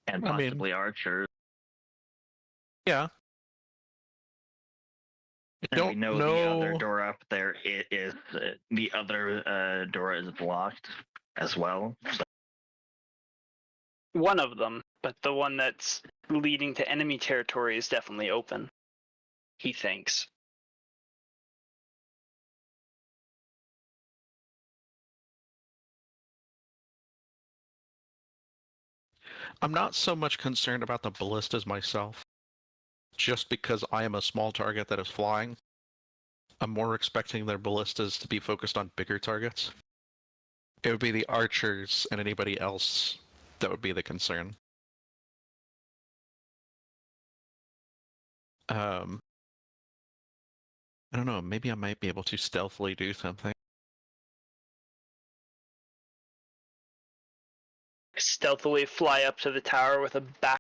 and I mean- possibly archers. Yeah. And we know the other door up there is the other door is blocked as well. So One of them, but the one that's leading to enemy territory is definitely open. He thinks. I'm not so much concerned about the ballistas myself. Just because I am a small target that is flying, I'm more expecting their ballistas to be focused on bigger targets. It would be the archers and anybody else that would be the concern. I don't know, maybe I might be able to stealthily do something. Stealthily fly up to the tower with a back